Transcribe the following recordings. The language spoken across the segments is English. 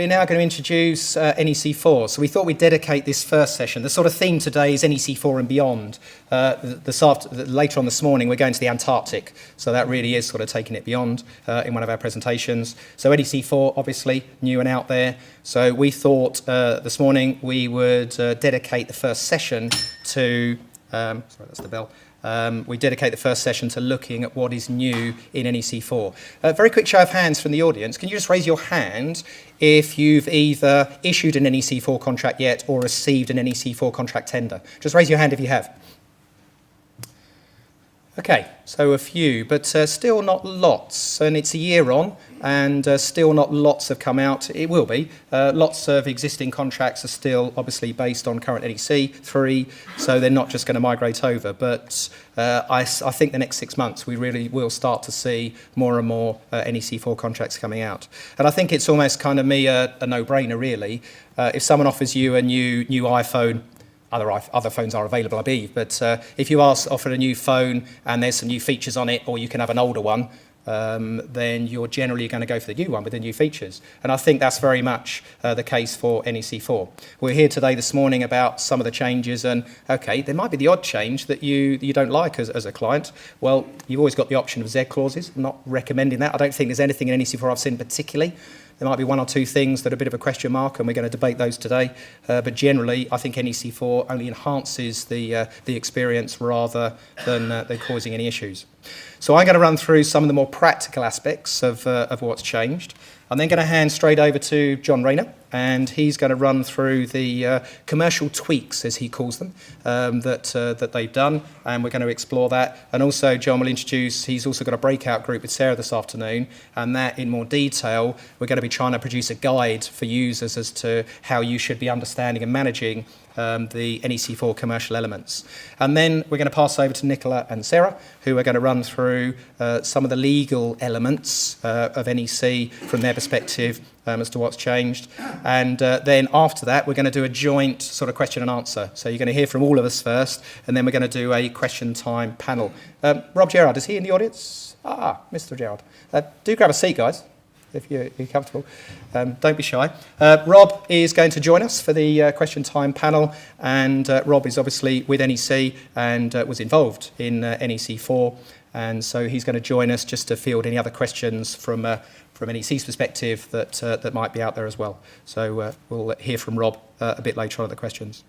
we're now going to introduce NEC4. So we thought we'd dedicate this first session. The sort of theme today is NEC4 and beyond. Later on this morning, we're going to the Antarctic. So that really is sort of taking it beyond in one of our presentations. So NEC4, obviously, new and out there. So we thought this morning we would dedicate the first session to... sorry, that's the bell. We dedicate the first session to looking at what is new in NEC4. Very quick show of hands from the audience. Can you just raise your hand if you've either issued an NEC4 contract yet or received an NEC4 contract tender? Just raise your hand if you have. Okay, so a few, but still not lots, and it's a year on, and still not lots have come out. It will be. Lots of existing contracts are still obviously based on current NEC3, so they're not just going to migrate over, but I think the next 6 months we really will start to see more and more NEC4 contracts coming out. And I think it's almost kind of a no-brainer, really. If someone offers you a new iPhone, other phones are available, I believe, but if you are offered a new phone and there's some new features on it, or you can have an older one, then you're generally going to go for the new one with the new features. And I think that's very much the case for NEC4. We're here today this morning about some of the changes, and okay, there might be the odd change that you don't like as a client. Well, you've always got the option of Z clauses. I'm not recommending that. I don't think there's anything in NEC4 I've seen particularly. There might be one or two things that are a bit of a question mark, and we're going to debate those today. But generally, I think NEC4 only enhances the experience rather than causing any issues. So I'm going to run through some of the more practical aspects of what's changed. I'm then going to hand straight over to John Rayner, and he's going to run through the commercial tweaks, as he calls them, that they've done, and we're going to explore that. And also, John will introduce, he's also got a breakout group with Sarah this afternoon, and that in more detail, we're going to be trying to produce a guide for users as to how you should be understanding and managing the NEC4 commercial elements. And then we're going to pass over to Nicola and Sarah, who are going to run through some of the legal elements of NEC from their perspective as to what's changed. And then after that, we're going to do a joint sort of question and answer. So you're going to hear from all of us first, and then we're going to do a question time panel. Rob Gerard, is he in the audience? Mr. Gerard. Do grab a seat, guys, if you're comfortable. Don't be shy. Rob is going to join us for the question time panel, and Rob is obviously with NEC and was involved in NEC4, and so he's going to join us just to field any other questions from NEC's perspective that might be out there as well. So we'll hear from Rob a bit later on at the questions.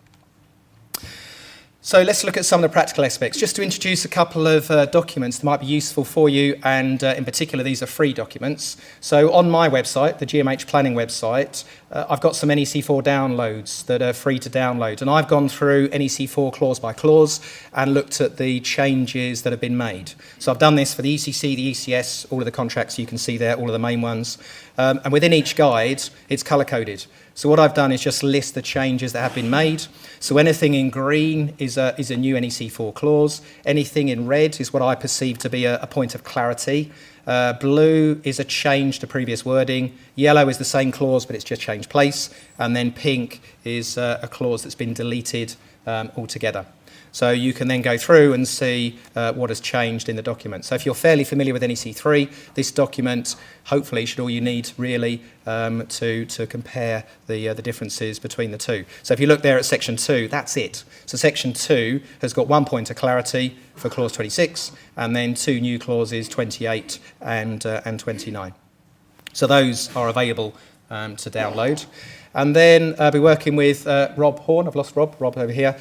So let's look at some of the practical aspects. Just to introduce a couple of documents that might be useful for you, and in particular these are free documents. So on my website, the GMH Planning website, I've got some NEC4 downloads that are free to download, and I've gone through NEC4 clause by clause and looked at the changes that have been made. So I've done this for the ECC, the ECS, all of the contracts you can see there, all of the main ones. And within each guide, it's colour-coded. So what I've done is just list the changes that have been made. So anything in green is a new NEC4 clause. Anything in red is what I perceive to be a point of clarity. Blue is a change to previous wording. Yellow is the same clause, but it's just changed place. And then pink is a clause that's been deleted altogether. So you can then go through and see what has changed in the document. So if you're fairly familiar with NEC3, this document hopefully should all you need really to compare the differences between the two. So if you look there at section 2, that's it. So section 2 has got 1 point of clarity for clause 26, and then 2 new clauses, 28 and 29. So those are available to download. And then I'll be working with Rob Horn. I've lost Rob over here.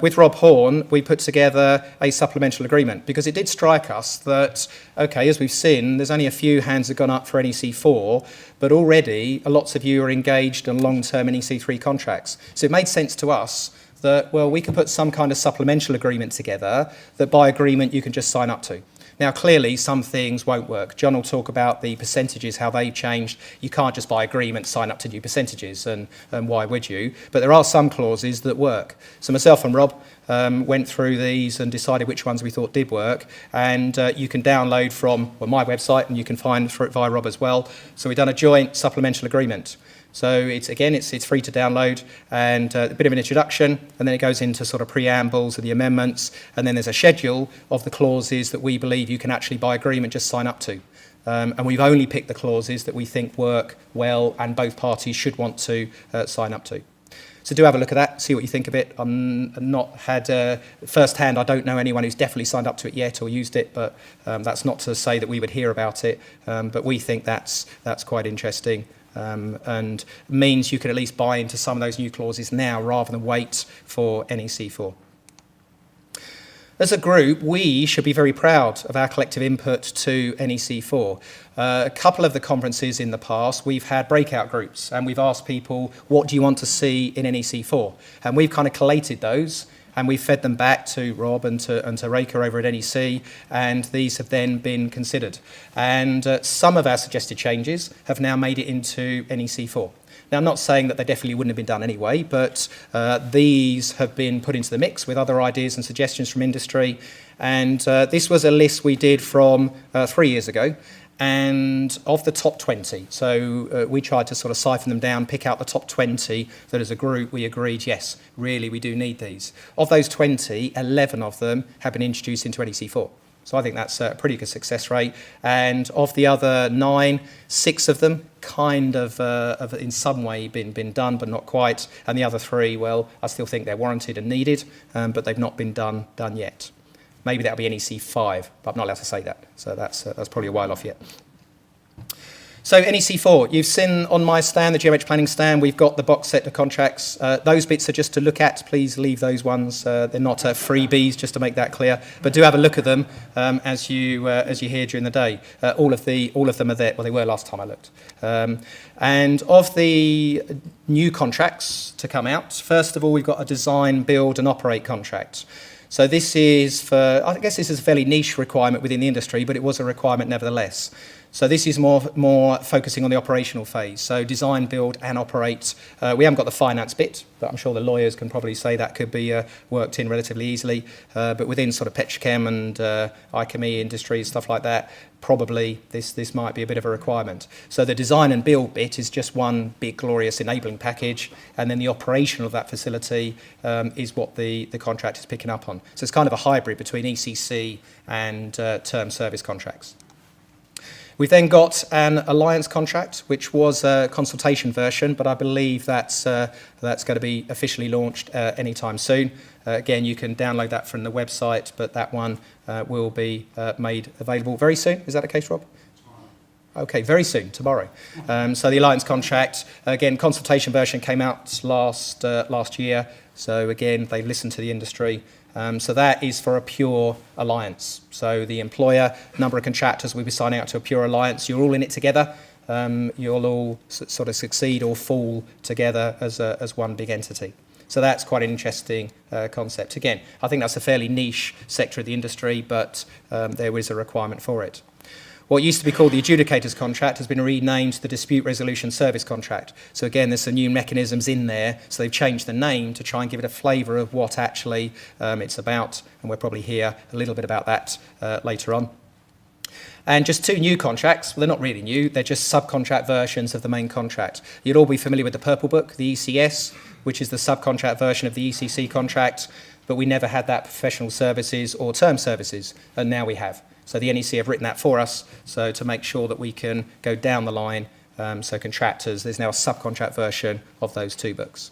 With Rob Horn, we put together a supplemental agreement because it did strike us that, okay, as we've seen, there's only a few hands that have gone up for NEC4, but already lots of you are engaged in long-term NEC3 contracts. So it made sense to us that, well, we could put some kind of supplemental agreement together that by agreement you can just sign up to. Now, clearly, some things won't work. John will talk about the percentages, how they've changed. You can't just by agreement sign up to new percentages, and why would you? But there are some clauses that work. So myself and Rob went through these and decided which ones we thought did work. And you can download from my website, and you can find through it via Rob as well. So we've done a joint supplemental agreement. So it's free to download, and a bit of an introduction, and then it goes into sort of preambles of the amendments, and then there's a schedule of the clauses that we believe you can actually by agreement just sign up to. And we've only picked the clauses that we think work well and both parties should want to sign up to. So do have a look at that, see what you think of it. I'm not had first-hand, I don't know anyone who's definitely signed up to it yet or used it, but that's not to say that we would hear about it. But we think that's quite interesting and means you can at least buy into some of those new clauses now rather than wait for NEC4. As a group, we should be very proud of our collective input to NEC4. A couple of the conferences in the past, we've had breakout groups and we've asked people, what do you want to see in NEC4? And we've kind of collated those and we've fed them back to Rob and to Rayner over at NEC, and these have then been considered. And some of our suggested changes have now made it into NEC4. Now, I'm not saying that they definitely wouldn't have been done anyway, but these have been put into the mix with other ideas and suggestions from industry. And this was a list we did from 3 years ago, and of the top 20. So we tried to sort of siphon them down, pick out the top 20 that as a group we agreed, yes, really we do need these. Of those 20, 11 of them have been introduced into NEC4. So I think that's a pretty good success rate. And of the other 9, 6 of them kind of in some way been done, but not quite. And the other 3, well, I still think they're warranted and needed, but they've not been done yet. Maybe that'll be NEC5, but I'm not allowed to say that. So that's probably a while off yet. So NEC4, you've seen on my stand, the GMH planning stand, we've got the box set of contracts. Those bits are just to look at. Please leave those ones. They're not freebies, just to make that clear. But do have a look at them as you hear during the day. All of them are there. Well, they were last time I looked. And of the new contracts to come out, first of all, we've got a design, build, and operate contract. So this is I guess this is a fairly niche requirement within the industry, but it was a requirement nevertheless. So this is more focusing on the operational phase. So design, build, and operate. We haven't got the finance bit, but I'm sure the lawyers can probably say that could be worked in relatively easily. But within sort of petrochem and ICME industries, stuff like that, probably this might be a bit of a requirement. So the design and build bit is just one big glorious enabling package, and then the operation of that facility is what the contract is picking up on. So it's kind of a hybrid between ECC and term service contracts. We've then got an alliance contract, which was a consultation version, but I believe that's going to be officially launched anytime soon. Again, you can download that from the website, but that one will be made available very soon. Is that the case, Rob? Okay, very soon, tomorrow. So the alliance contract, again, consultation version came out last year. So again, they've listened to the industry. So that is for a pure alliance. So the employer, number of contractors will be signing up to a pure alliance. You're all in it together. You'll all sort of succeed or fall together as one big entity. So that's quite an interesting concept. Again, I think that's a fairly niche sector of the industry, but there is a requirement for it. What used to be called the adjudicator's contract has been renamed the dispute resolution service contract. So again, there's some new mechanisms in there. So they've changed the name to try and give it a flavour of what actually it's about. And we'll probably hear a little bit about that later on. And just 2 new contracts. Well, they're not really new. They're just subcontract versions of the main contract. You'd all be familiar with the Purple Book, the ECS, which is the subcontract version of the ECC contract. But we never had that professional services or term services, and now we have. So the NEC have written that for us, so to make sure that we can go down the line, so contractors, there's now a subcontract version of those 2 books.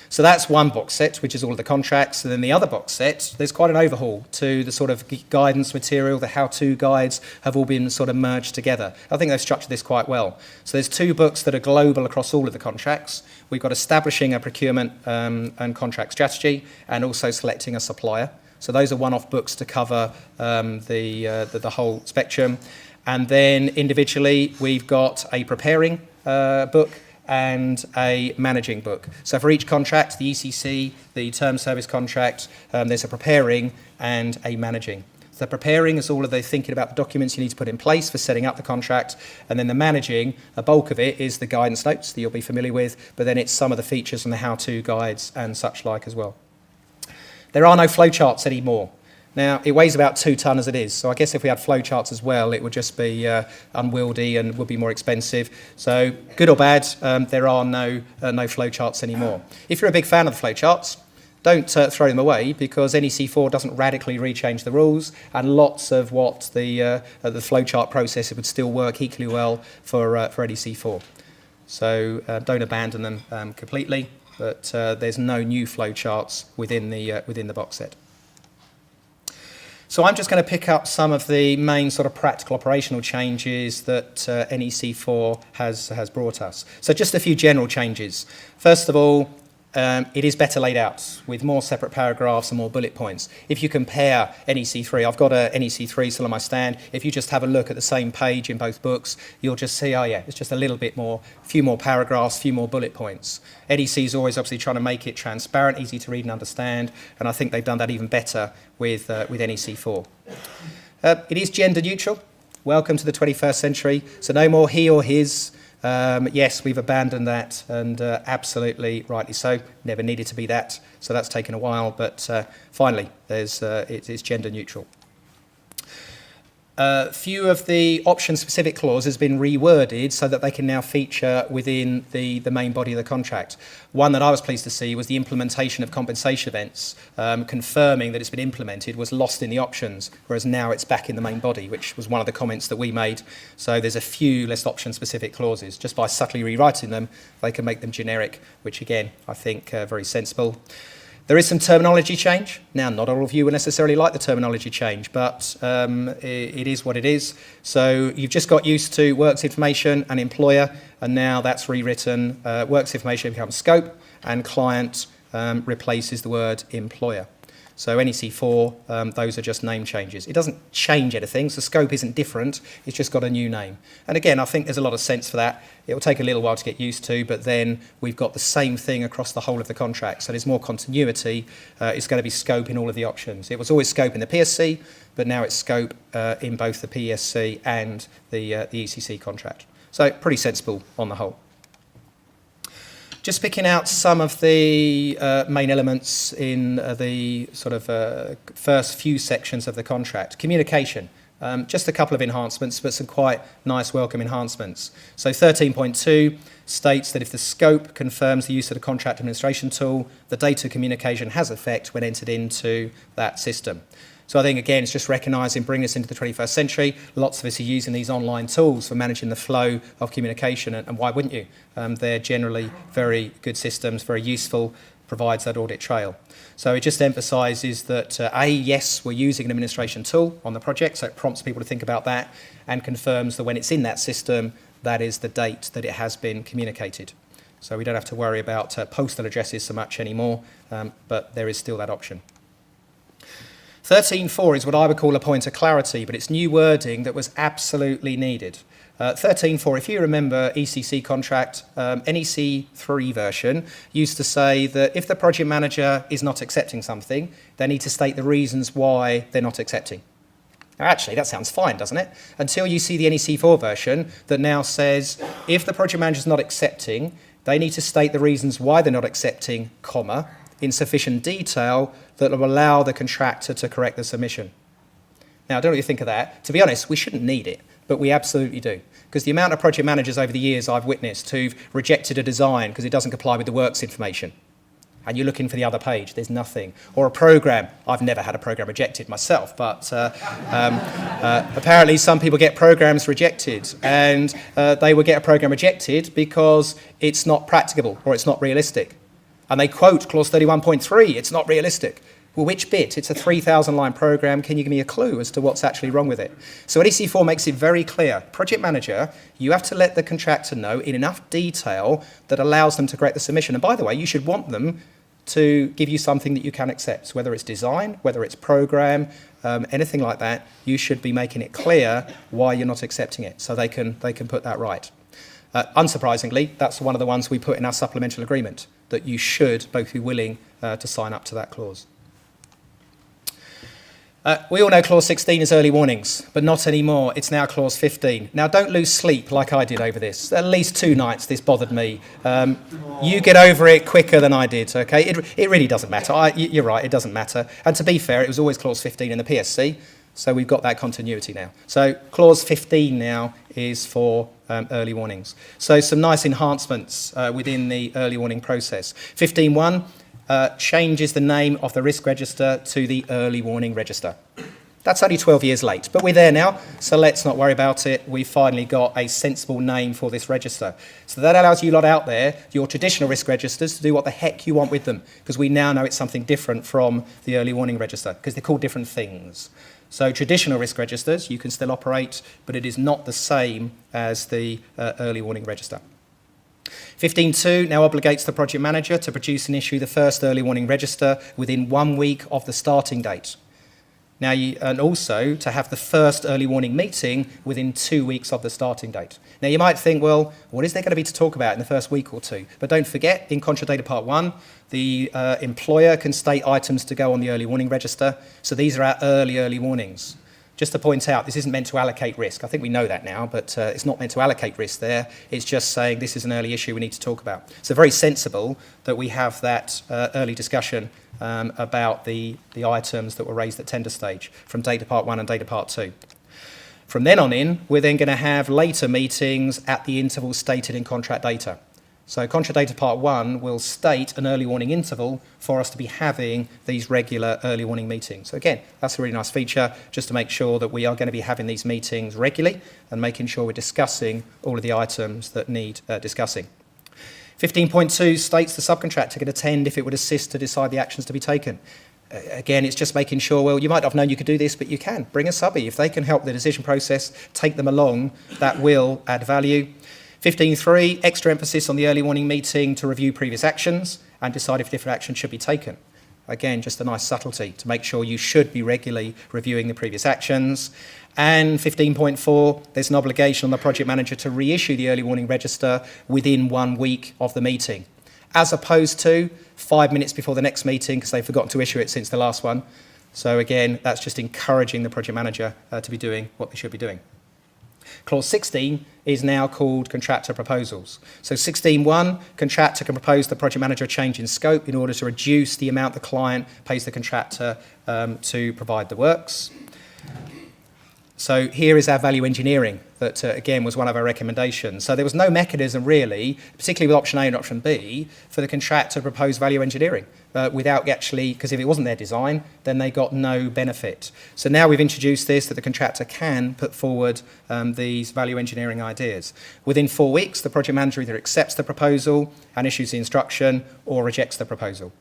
So that's one box set, which is all of the contracts. And then the other box set, there's quite an overhaul to the sort of guidance material, the how-to guides have all been sort of merged together. I think they've structured this quite well. So there's 2 books that are global across all of the contracts. We've got establishing a procurement and contract strategy, and also selecting a supplier. So those are one-off books to cover the whole spectrum. And then individually, we've got a preparing book and a managing book. So for each contract, the ECC, the term service contract, there's a preparing and a managing. So preparing is all of the thinking about the documents you need to put in place for setting up the contract. And then the managing, a bulk of it is the guidance notes that you'll be familiar with, but then it's some of the features and the how-to guides and such like as well. There are no flowcharts anymore. Now, it weighs about 2 tonne as it is, so I guess if we had flowcharts as well, it would just be unwieldy and would be more expensive. So, good or bad, there are no flowcharts anymore. If you're a big fan of the flowcharts, don't throw them away, because NEC4 doesn't radically rechange the rules, and lots of what the flowchart process would still work equally well for NEC4. So don't abandon them completely, but there's no new flowcharts within the box set. So I'm just going to pick up some of the main sort of practical operational changes that NEC4 has brought us. So just a few general changes. First of all, it is better laid out with more separate paragraphs and more bullet points. If you compare NEC3, I've got a NEC3 still on my stand. If you just have a look at the same page in both books, you'll just see, oh yeah, it's just a little bit more, a few more paragraphs, a few more bullet points. NEC is always obviously trying to make it transparent, easy to read and understand, and I think they've done that even better with NEC4. It is gender neutral. Welcome to the 21st century. So no more he or his. Yes, we've abandoned that, and absolutely rightly so. Never needed to be that, so that's taken a while, but finally, it is gender neutral. Few of the option-specific clauses have been reworded so that they can now feature within the main body of the contract. One that I was pleased to see was the implementation of compensation events, confirming that it's been implemented, was lost in the options, whereas now it's back in the main body, which was one of the comments that we made. So there's a few less option-specific clauses. Just by subtly rewriting them, they can make them generic, which again, I think very sensible. There is some terminology change. Now, not all of you will necessarily like the terminology change, but it is what it is. So you've just got used to works information and employer, and now that's rewritten. Works information becomes scope, and client replaces the word employer. So NEC4, those are just name changes. It doesn't change anything, so scope isn't different, it's just got a new name. And again, I think there's a lot of sense for that. It will take a little while to get used to, but then we've got the same thing across the whole of the contract. So there's more continuity. It's going to be scope in all of the options. It was always scope in the PSC, but now it's scope in both the PSC and the ECC contract. So pretty sensible on the whole. Just picking out some of the main elements in the sort of first few sections of the contract. Communication, just a couple of enhancements, but some quite nice welcome enhancements. So 13.2 states that if the scope confirms the use of the contract administration tool, the data communication has effect when entered into that system. So I think, again, it's just recognising, bringing us into the 21st century. Lots of us are using these online tools for managing the flow of communication, and why wouldn't you? They're generally very good systems, very useful, provides that audit trail. So it just emphasises that, yes, we're using an administration tool on the project, so it prompts people to think about that, and confirms that when it's in that system, that is the date that it has been communicated. So we don't have to worry about postal addresses so much anymore, but there is still that option. 13.4 is what I would call a point of clarity, but it's new wording that was absolutely needed. 13.4, if you remember ECC contract, NEC3 version used to say that if the project manager is not accepting something, they need to state the reasons why they're not accepting. Now, actually, that sounds fine, doesn't it? Until you see the NEC4 version that now says if the project manager is not accepting, they need to state the reasons why they're not accepting, comma, in sufficient detail that will allow the contractor to correct the submission. Now, I don't know what you think of that. To be honest, we shouldn't need it, but we absolutely do. Because the amount of project managers over the years I've witnessed who've rejected a design because it doesn't comply with the works information, and you're looking for the other page, there's nothing. Or a program, I've never had a program rejected myself, but apparently some people get programs rejected, and they will get a program rejected because it's not practicable or it's not realistic. And they quote clause 31.3, it's not realistic. Well, which bit? It's a 3,000 line program. Can you give me a clue as to what's actually wrong with it? So NEC4 makes it very clear. Project manager, you have to let the contractor know in enough detail that allows them to correct the submission. And by the way, you should want them to give you something that you can accept, whether it's design, whether it's program, anything like that. You should be making it clear why you're not accepting it so they can put that right. Unsurprisingly, that's one of the ones we put in our supplemental agreement, that you should both be willing to sign up to that clause. We all know clause 16 is early warnings, but not anymore. It's now clause 15. Now, don't lose sleep like I did over this. At least 2 nights this bothered me. You get over it quicker than I did, okay? It really doesn't matter. You're right, it doesn't matter. And to be fair, it was always clause 15 in the PSC, so we've got that continuity now. So clause 15 now is for early warnings. So some nice enhancements within the early warning process. 15.1. changes the name of the risk register to the early warning register. That's only 12 years late, but we're there now, so let's not worry about it. We've finally got a sensible name for this register. So that allows you lot out there, your traditional risk registers, to do what the heck you want with them, because we now know it's something different from the early warning register, because they're called different things. So traditional risk registers, you can still operate, but it is not the same as the early warning register. 15.2 now obligates the project manager to produce and issue the first early warning register within 1 week of the starting date. Now, and also to have the first early warning meeting within 2 weeks of the starting date. Now, you might think, well, what is there going to be to talk about in the first week or two? But don't forget, in Contract Data Part 1, the employer can state items to go on the early warning register. So these are our early warnings. Just to point out, this isn't meant to allocate risk. I think we know that now, but it's not meant to allocate risk there. It's just saying this is an early issue we need to talk about. So very sensible that we have that early discussion about the items that were raised at tender stage from Data Part 1 and Data Part 2. From then on in, we're then going to have later meetings at the intervals stated in Contract Data. So Contract Data Part 1 will state an early warning interval for us to be having these regular early warning meetings. So again, that's a really nice feature, just to make sure that we are going to be having these meetings regularly and making sure we're discussing all of the items that need discussing. 15.2 states the subcontractor can attend if it would assist to decide the actions to be taken. Again, it's just making sure, well, you might have known you could do this, but you can. Bring a subby. If they can help the decision process, take them along, that will add value. 15.3, extra emphasis on the early warning meeting to review previous actions and decide if different actions should be taken. Again, just a nice subtlety to make sure you should be regularly reviewing the previous actions. And 15.4, there's an obligation on the project manager to reissue the early warning register within 1 week of the meeting, as opposed to 5 minutes before the next meeting because they've forgotten to issue it since the last one. So again, that's just encouraging the project manager to be doing what they should be doing. Clause 16 is now called contractor proposals. So 16.1, contractor can propose the project manager a change in scope in order to reduce the amount the client pays the contractor to provide the works. So here is our value engineering that, again, was one of our recommendations. So there was no mechanism really, particularly with option A and option B, for the contractor to propose value engineering without actually, because if it wasn't their design, then they got no benefit. So now we've introduced this, that the contractor can put forward these value engineering ideas. Within 4 weeks, the project manager either accepts the proposal and issues the instruction or rejects the proposal.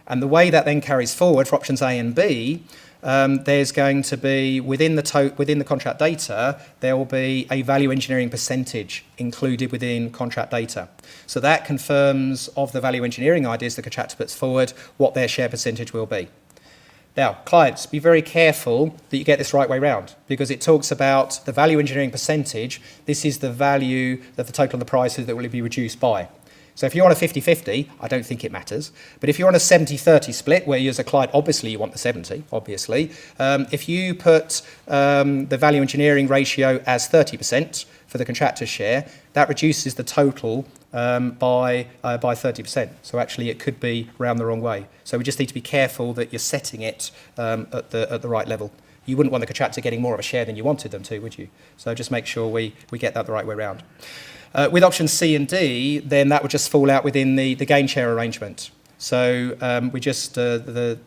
And the way that then carries forward for options A and B, there's going to be, within the contract data, there will be a value engineering percentage included within contract data. So that confirms of the value engineering ideas the contractor puts forward, what their share percentage will be. Now, clients, be very careful that you get this right way round, because it talks about the value engineering percentage. This is the value of the total of the prices that will be reduced by. So if you're on a 50-50, I don't think it matters. But if you're on a 70-30 split, where you as a client, obviously you want the 70, obviously, if you put the value engineering ratio as 30% for the contractor's share, that reduces the total by 30%. So actually it could be round the wrong way. So we just need to be careful that you're setting it at the right level. You wouldn't want the contractor getting more of a share than you wanted them to, would you? So just make sure we get that the right way round. With options C and D, then that would just fall out within the gain share arrangement. So we just the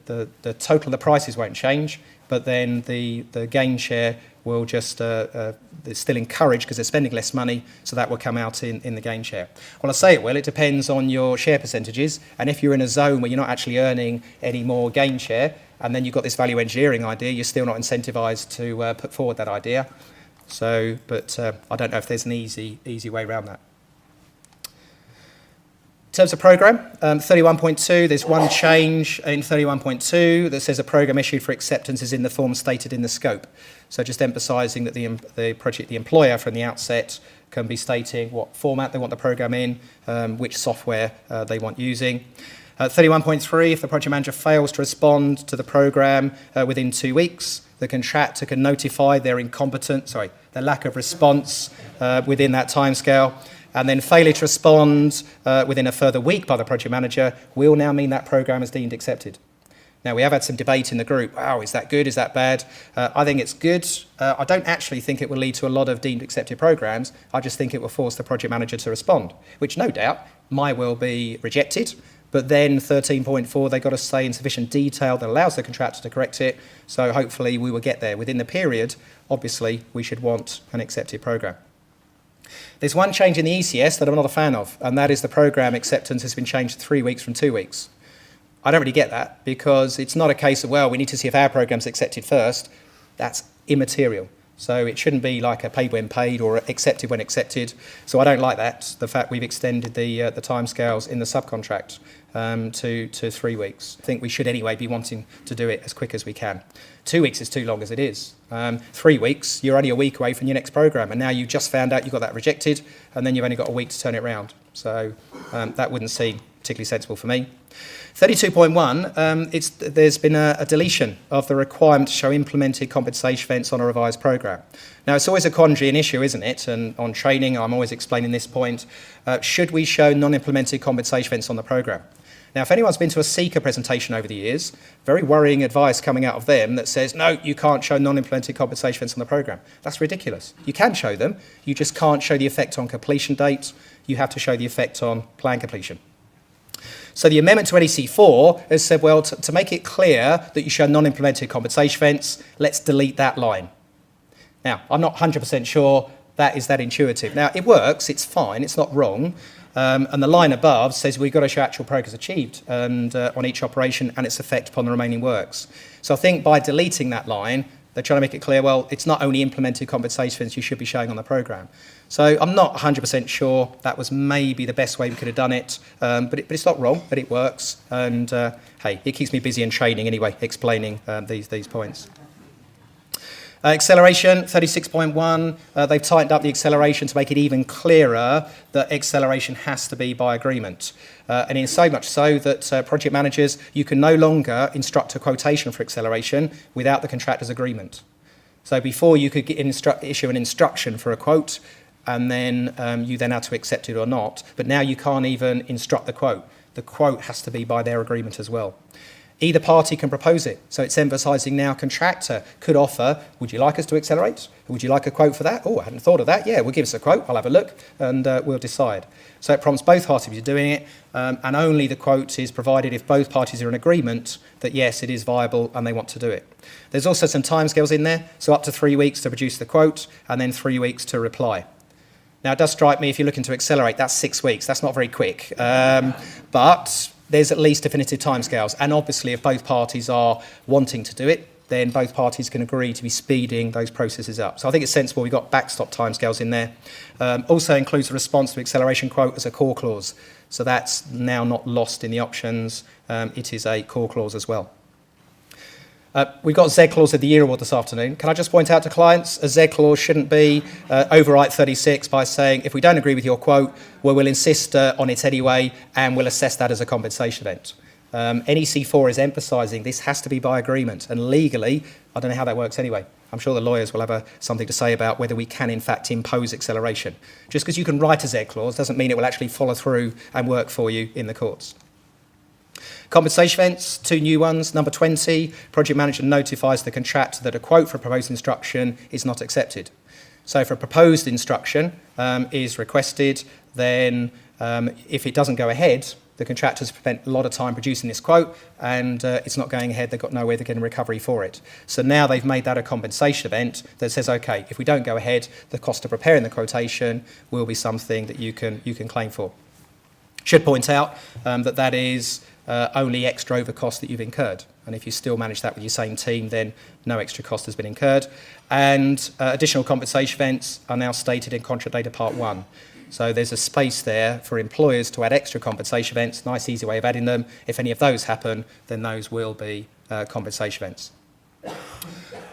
total of the prices won't change, but then the gain share will just it's still encouraged because they're spending less money, so that will come out in the gain share. Well, I say it will. It depends on your share percentages, and if you're in a zone where you're not actually earning any more gain share, and then you've got this value engineering idea, you're still not incentivised to put forward that idea. So, but I don't know if there's an easy way around that. In terms of programme, 31.2, there's one change in 31.2 that says a programme issued for acceptance is in the form stated in the scope. So just emphasising that the employer from the outset can be stating what format they want the programme in, which software they want using. 31.3, if the project manager fails to respond to the programme within 2 weeks, the contractor can notify their lack of response within that timescale. And then failure to respond within a further week by the project manager will now mean that programme is deemed accepted. Now, we have had some debate in the group. Wow, is that good? Is that bad? I think it's good. I don't actually think it will lead to a lot of deemed accepted programmes. I just think it will force the project manager to respond, which no doubt might well be rejected, But then 13.4, they've got to say in sufficient detail that allows the contractor to correct it. So hopefully we will get there. Within the period, obviously, we should want an accepted programme. There's one change in the ECS that I'm not a fan of, and that is the programme acceptance has been changed to 3 weeks from 2 weeks. I don't really get that, because it's not a case of, well, we need to see if our programme's accepted first. That's immaterial. So it shouldn't be like a paid when paid or accepted when accepted. So I don't like that, the fact we've extended the timescales in the subcontract to 3 weeks. I think we should anyway be wanting to do it as quick as we can. 2 weeks is too long as it is. 3 weeks, you're only a week away from your next programme, and now you've just found out you got that rejected, and then you've only got a week to turn it around. So that wouldn't seem particularly sensible for me. 32.1, there's been a deletion of the requirement to show implemented compensation events on a revised programme. Now, it's always a quandary and issue, isn't it? And on training, I'm always explaining this point. Should we show non-implemented compensation events on the programme? Now, if anyone's been to a Seeker presentation over the years, very worrying advice coming out of them that says, no, you can't show non-implemented compensation events on the programme. That's ridiculous. You can show them, you just can't show the effect on completion date. You have to show the effect on plan completion. So the amendment to NEC4 has said, well, to make it clear that you show non-implemented compensation events, let's delete that line. Now, I'm not 100% sure that is that intuitive. Now, it works, it's fine, it's not wrong. And the line above says we've got to show actual progress achieved and, on each operation and its effect upon the remaining works. So I think by deleting that line, they're trying to make it clear, well, it's not only implemented compensation events you should be showing on the programme. So I'm not 100% sure that was maybe the best way we could have done it, but it's not wrong, but it works. And hey, it keeps me busy in training anyway, explaining these points. Acceleration, 36.1, they've tightened up the acceleration to make it even clearer that acceleration has to be by agreement. And in so much so that project managers, you can no longer instruct a quotation for acceleration without the contractor's agreement. So before you could issue an instruction for a quote, and then you then had to accept it or not, but now you can't even instruct the quote. The quote has to be by their agreement as well. Either party can propose it. So it's emphasising now contractor could offer, would you like us to accelerate? Would you like a quote for that? Oh, I hadn't thought of that. Yeah, we'll give us a quote. I'll have a look and we'll decide. So it prompts both parties to doing it, and only the quote is provided if both parties are in agreement that yes, it is viable and they want to do it. There's also some timescales in there, so up to 3 weeks to produce the quote and then 3 weeks to reply. Now, it does strike me if you're looking to accelerate, that's 6 weeks. That's not very quick. But there's at least definitive timescales. And obviously, if both parties are wanting to do it, then both parties can agree to be speeding those processes up. So I think it's sensible we've got backstop timescales in there. Also includes a response to acceleration quote as a core clause. So that's now not lost in the options. It is a core clause as well. We've got Z clause of the year award this afternoon. Can I just point out to clients, a Z clause shouldn't be overwrite 36 by saying, if we don't agree with your quote, well, we'll insist on it anyway, and we'll assess that as a compensation event. NEC4 is emphasising this has to be by agreement, and legally, I don't know how that works anyway. I'm sure the lawyers will have something to say about whether we can, in fact, impose acceleration. Just because you can write a Z clause doesn't mean it will actually follow through and work for you in the courts. Compensation events, 2 new ones. Number 20, project manager notifies the contractor that a quote for a proposed instruction is not accepted. So if a proposed instruction is requested, then if it doesn't go ahead, the contractor's spent a lot of time producing this quote and it's not going ahead, they've got no way they're getting recovery for it. So now they've made that a compensation event that says, okay, if we don't go ahead, the cost of preparing the quotation will be something that you can claim for. Should point out that is only extra over cost that you've incurred. And if you still manage that with your same team, then no extra cost has been incurred. And additional compensation events are now stated in Contract Data Part 1. So there's a space there for employers to add extra compensation events, nice easy way of adding them. If any of those happen, then those will be compensation events.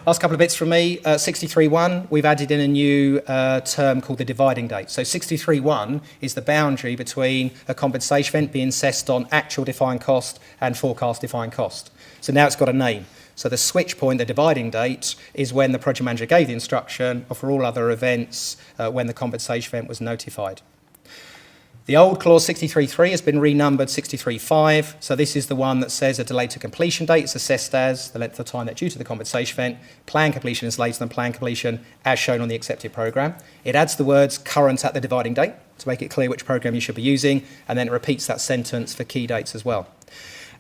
Last couple of bits from me. 63.1, we've added in a new term called the dividing date. So 63.1 is the boundary between a compensation event being assessed on actual defined cost and forecast defined cost. So now it's got a name. So the switch point, the dividing date, is when the project manager gave the instruction, or for all other events, when the compensation event was notified. The old clause 63.3 has been renumbered 63.5, so this is the one that says a delay to completion date is assessed as the length of time that due to the compensation event, plan completion is later than plan completion as shown on the accepted programme. It adds the words current at the dividing date to make it clear which programme you should be using, and then it repeats that sentence for key dates as well.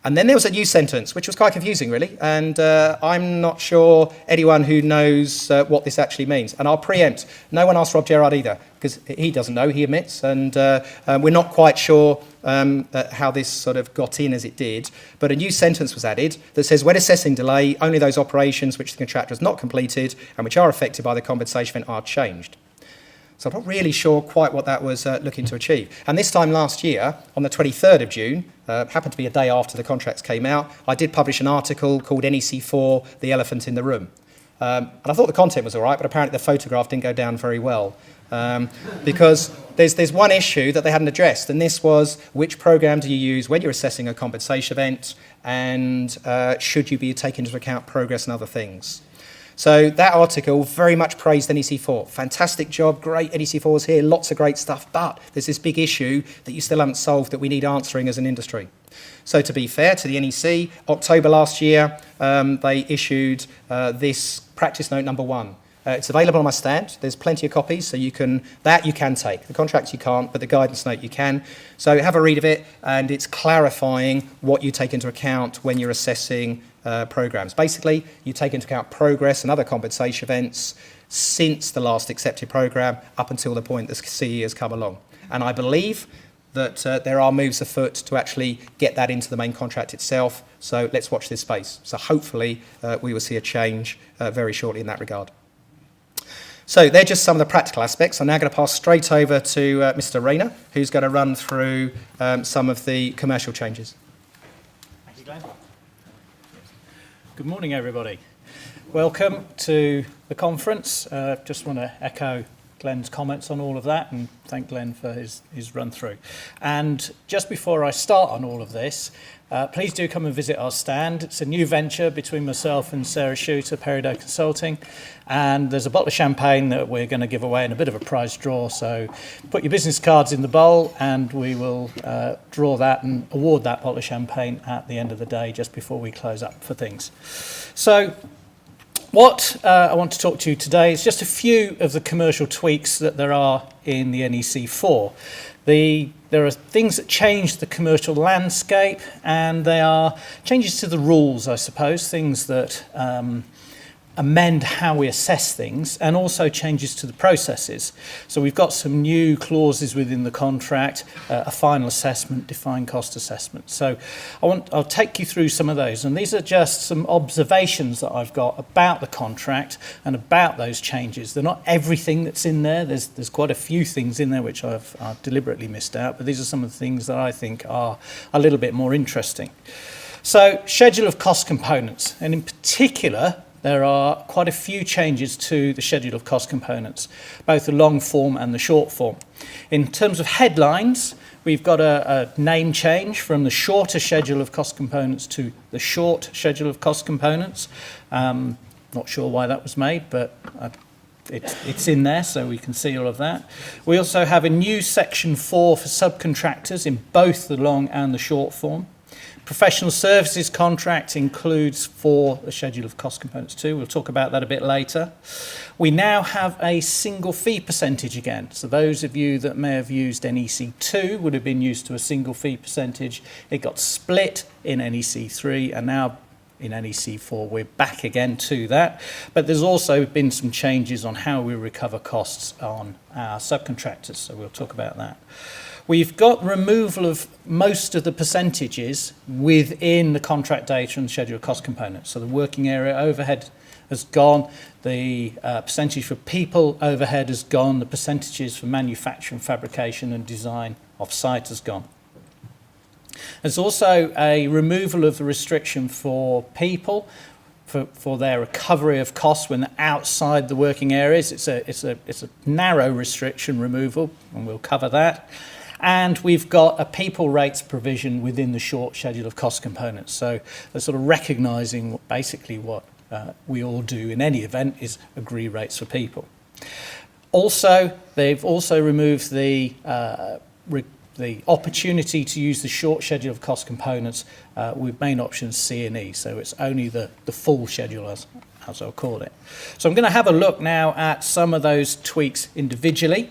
And then there was a new sentence, which was quite confusing, really, and I'm not sure anyone who knows what this actually means. And I'll preempt, no one asked Rob Gerrard either, because he doesn't know, he admits, and we're not quite sure how this sort of got in as it did. But a new sentence was added that says, when assessing delay, only those operations which the contractor has not completed and which are affected by the compensation event are changed. So I'm not really sure quite what that was looking to achieve. And this time last year, on the 23rd of June, happened to be a day after the contracts came out, I did publish an article called NEC4, The Elephant in the Room. And I thought the content was all right, but apparently the photograph didn't go down very well. Because there's one issue that they hadn't addressed, and this was which program do you use when you're assessing a compensation event, and should you be taking into account progress and other things. So that article very much praised NEC4. Fantastic job, great, NEC4's here, lots of great stuff, but there's this big issue that you still haven't solved that we need answering as an industry. So to be fair to the NEC, October last year, they issued this practice note number 1. It's available on my stand. There's plenty of copies, so you can take. The contracts you can't, but the guidance note you can. So have a read of it, and it's clarifying what you take into account when you're assessing programs. Basically, you take into account progress and other compensation events since the last accepted program up until the point the CE has come along. And I believe that there are moves afoot to actually get that into the main contract itself. So let's watch this space. So hopefully we will see a change very shortly in that regard. So they're just some of the practical aspects. I'm now going to pass straight over to Mr. Rayner, who's going to run through some of the commercial changes. Thank you, Glenn. Good morning, everybody. Welcome to the conference. Just want to echo Glenn's comments on all of that and thank Glenn for his run through. And just before I start on all of this, please do come and visit our stand. It's a new venture between myself and Sarah Shooter, Peridot Consulting, and there's a bottle of champagne that we're going to give away in a bit of a prize draw. So put your business cards in the bowl and we will draw that and award that bottle of champagne at the end of the day, just before we close up for things. So what I want to talk to you today is just a few of the commercial tweaks that there are in the NEC4. There are things that change the commercial landscape, and they are changes to the rules, I suppose, things that amend how we assess things, and also changes to the processes. So we've got some new clauses within the contract, a final assessment, defined cost assessment. So I'll take you through some of those, and these are just some observations that I've got about the contract and about those changes. They're not everything that's in there. There's quite a few things in there which I've deliberately missed out, but these are some of the things that I think are a little bit more interesting. So schedule of cost components, and in particular, there are quite a few changes to the schedule of cost components, both the long form and the short form. In terms of headlines, we've got a name change from the shorter schedule of cost components to the short schedule of cost components. Not sure why that was made, but it's in there, so we can see all of that. We also have a new section 4 for subcontractors in both the long and the short form. Professional services contract includes for the schedule of cost components too. We'll talk about that a bit later. We now have a single fee percentage again. So those of you that may have used NEC2 would have been used to a single fee percentage. It got split in NEC3, and now in NEC4 we're back again to that. But there's also been some changes on how we recover costs on our subcontractors, so we'll talk about that. We've got removal of most of the percentages within the contract data and schedule cost components. So the working area overhead has gone, the percentage for people overhead has gone, the percentages for manufacturing, fabrication and design off-site has gone. There's also a removal of the restriction for people for their recovery of costs when they're outside the working areas. It's a narrow restriction removal, and we'll cover that. And we've got a people rates provision within the short schedule of cost components. So they're sort of recognising basically what we all do in any event is agree rates for people. Also, they've also removed the the opportunity to use the short schedule of cost components with main options C and E. So it's only the full schedule, as I'll call it. So I'm going to have a look now at some of those tweaks individually.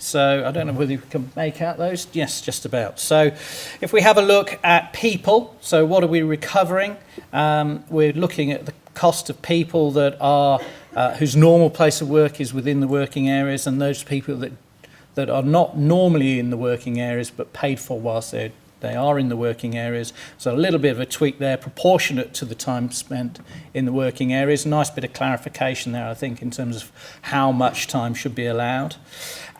So I don't know whether you can make out those. Yes, just about. So if we have a look at people, so what are we recovering? We're looking at the cost of people that are whose normal place of work is within the working areas, and those people that are not normally in the working areas but paid for whilst they are in the working areas. So a little bit of a tweak there, proportionate to the time spent in the working areas. Nice bit of clarification there, I think, in terms of how much time should be allowed.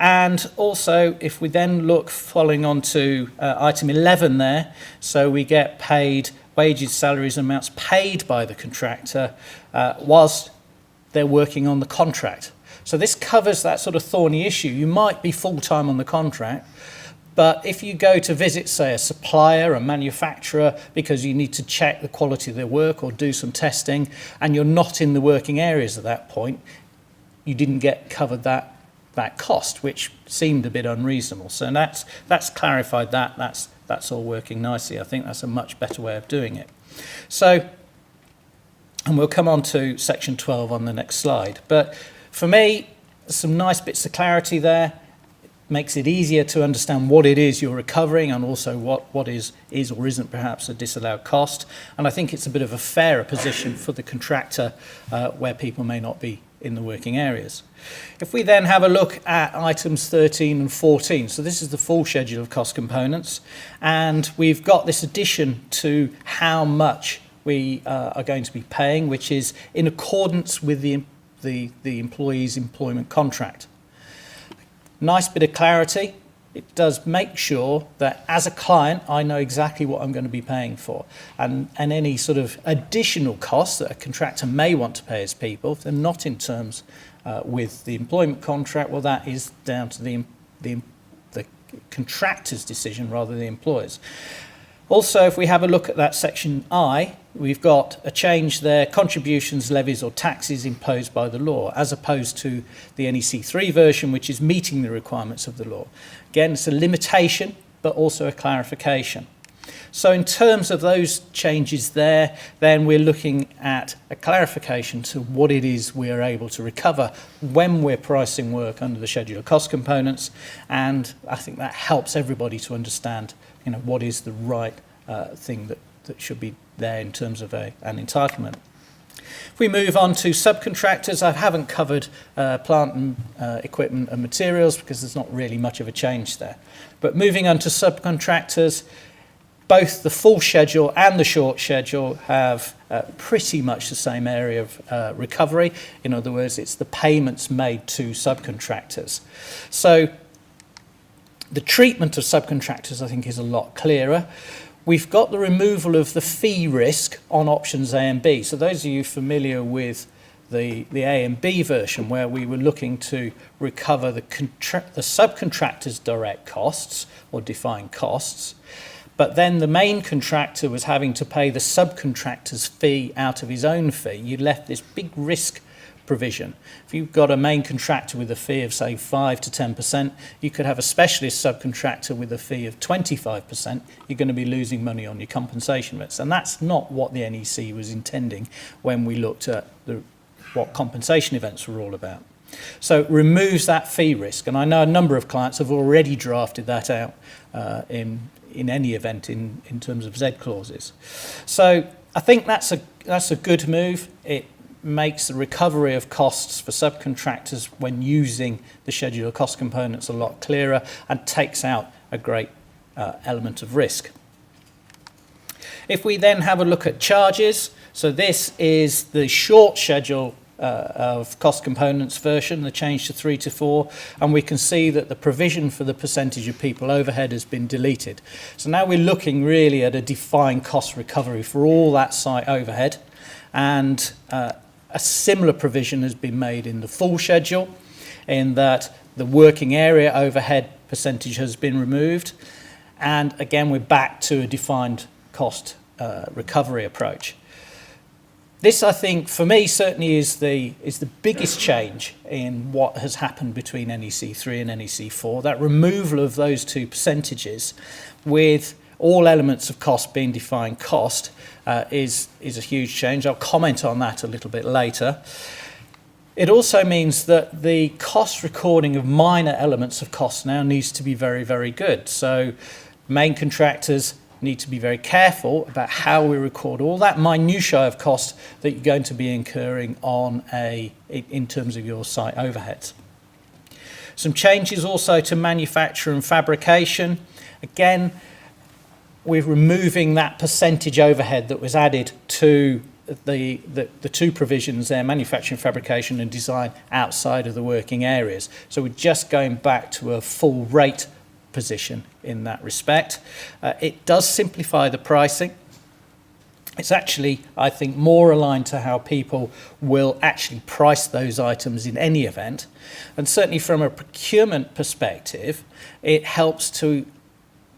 And also, if we then look following on to item 11 there, so we get paid wages, salaries, and amounts paid by the contractor whilst they're working on the contract. So this covers that sort of thorny issue. You might be full-time on the contract, but if you go to visit, say, a supplier, a manufacturer, because you need to check the quality of their work or do some testing, and you're not in the working areas at that point, you didn't get covered that cost, which seemed a bit unreasonable. So that's clarified that. That's all working nicely. I think that's a much better way of doing it. So, and we'll come on to section 12 on the next slide. But for me, some nice bits of clarity there. Makes it easier to understand what it is you're recovering, and also what is or isn't perhaps a disallowed cost. And I think it's a bit of a fairer position for the contractor where people may not be in the working areas. If we then have a look at items 13 and 14, so this is the full schedule of cost components, and we've got this addition to how much we are going to be paying, which is in accordance with the employee's employment contract. Nice bit of clarity. It does make sure that as a client, I know exactly what I'm going to be paying for. And any sort of additional costs that a contractor may want to pay as people, if they're not in terms with the employment contract, well, that is down to the contractor's decision rather than the employer's. Also, if we have a look at that section I, we've got a change there, contributions, levies or taxes imposed by the law, as opposed to the NEC4 version, which is meeting the requirements of the law. Again, it's a limitation, but also a clarification. So in terms of those changes there, then we're looking at a clarification to what it is we're able to recover when we're pricing work under the schedule of cost components, and I think that helps everybody to understand, what is the right thing that should be there in terms of an entitlement. If we move on to subcontractors, I haven't covered plant and equipment and materials because there's not really much of a change there. But moving on to subcontractors, both the full schedule and the short schedule have pretty much the same area of recovery. In other words, it's the payments made to subcontractors. So the treatment of subcontractors, I think, is a lot clearer. We've got the removal of the fee risk on options A and B. So those of you familiar with the A and B version, where we were looking to recover the subcontractor's direct costs or defined costs, but then the main contractor was having to pay the subcontractor's fee out of his own fee, you left this big risk provision. If you've got a main contractor with a fee of, say, 5 to 10%, you could have a specialist subcontractor with a fee of 25%. You're going to be losing money on your compensation rates. And that's not what the NEC was intending when we looked at what compensation events were all about. So it removes that fee risk. And I know a number of clients have already drafted that out in any event in terms of Z clauses. So I think that's a good move. It makes the recovery of costs for subcontractors when using the schedule of cost components a lot clearer and takes out a great element of risk. If we then have a look at charges, so this is the short schedule of cost components version, the change to 3 to 4, and we can see that the provision for the percentage of people overhead has been deleted. So now we're looking really at a defined cost recovery for all that site overhead, and a similar provision has been made in the full schedule, in that the working area overhead percentage has been removed, and again we're back to a defined cost recovery approach. This, I think, for me, certainly is the biggest change in what has happened between NEC3 and NEC4. That removal of those two percentages, with all elements of cost being defined cost, is a huge change. I'll comment on that a little bit later. It also means that the cost recording of minor elements of cost now needs to be very, very good. So main contractors need to be very careful about how we record all that minutiae of cost that you're going to be incurring on in terms of your site overheads. Some changes also to manufacture and fabrication. Again, we're removing that percentage overhead that was added to the two provisions there, manufacturing, fabrication and design, outside of the working areas. So we're just going back to a full rate position in that respect. It does simplify the pricing. It's actually, I think, more aligned to how people will actually price those items in any event. And certainly from a procurement perspective, it helps to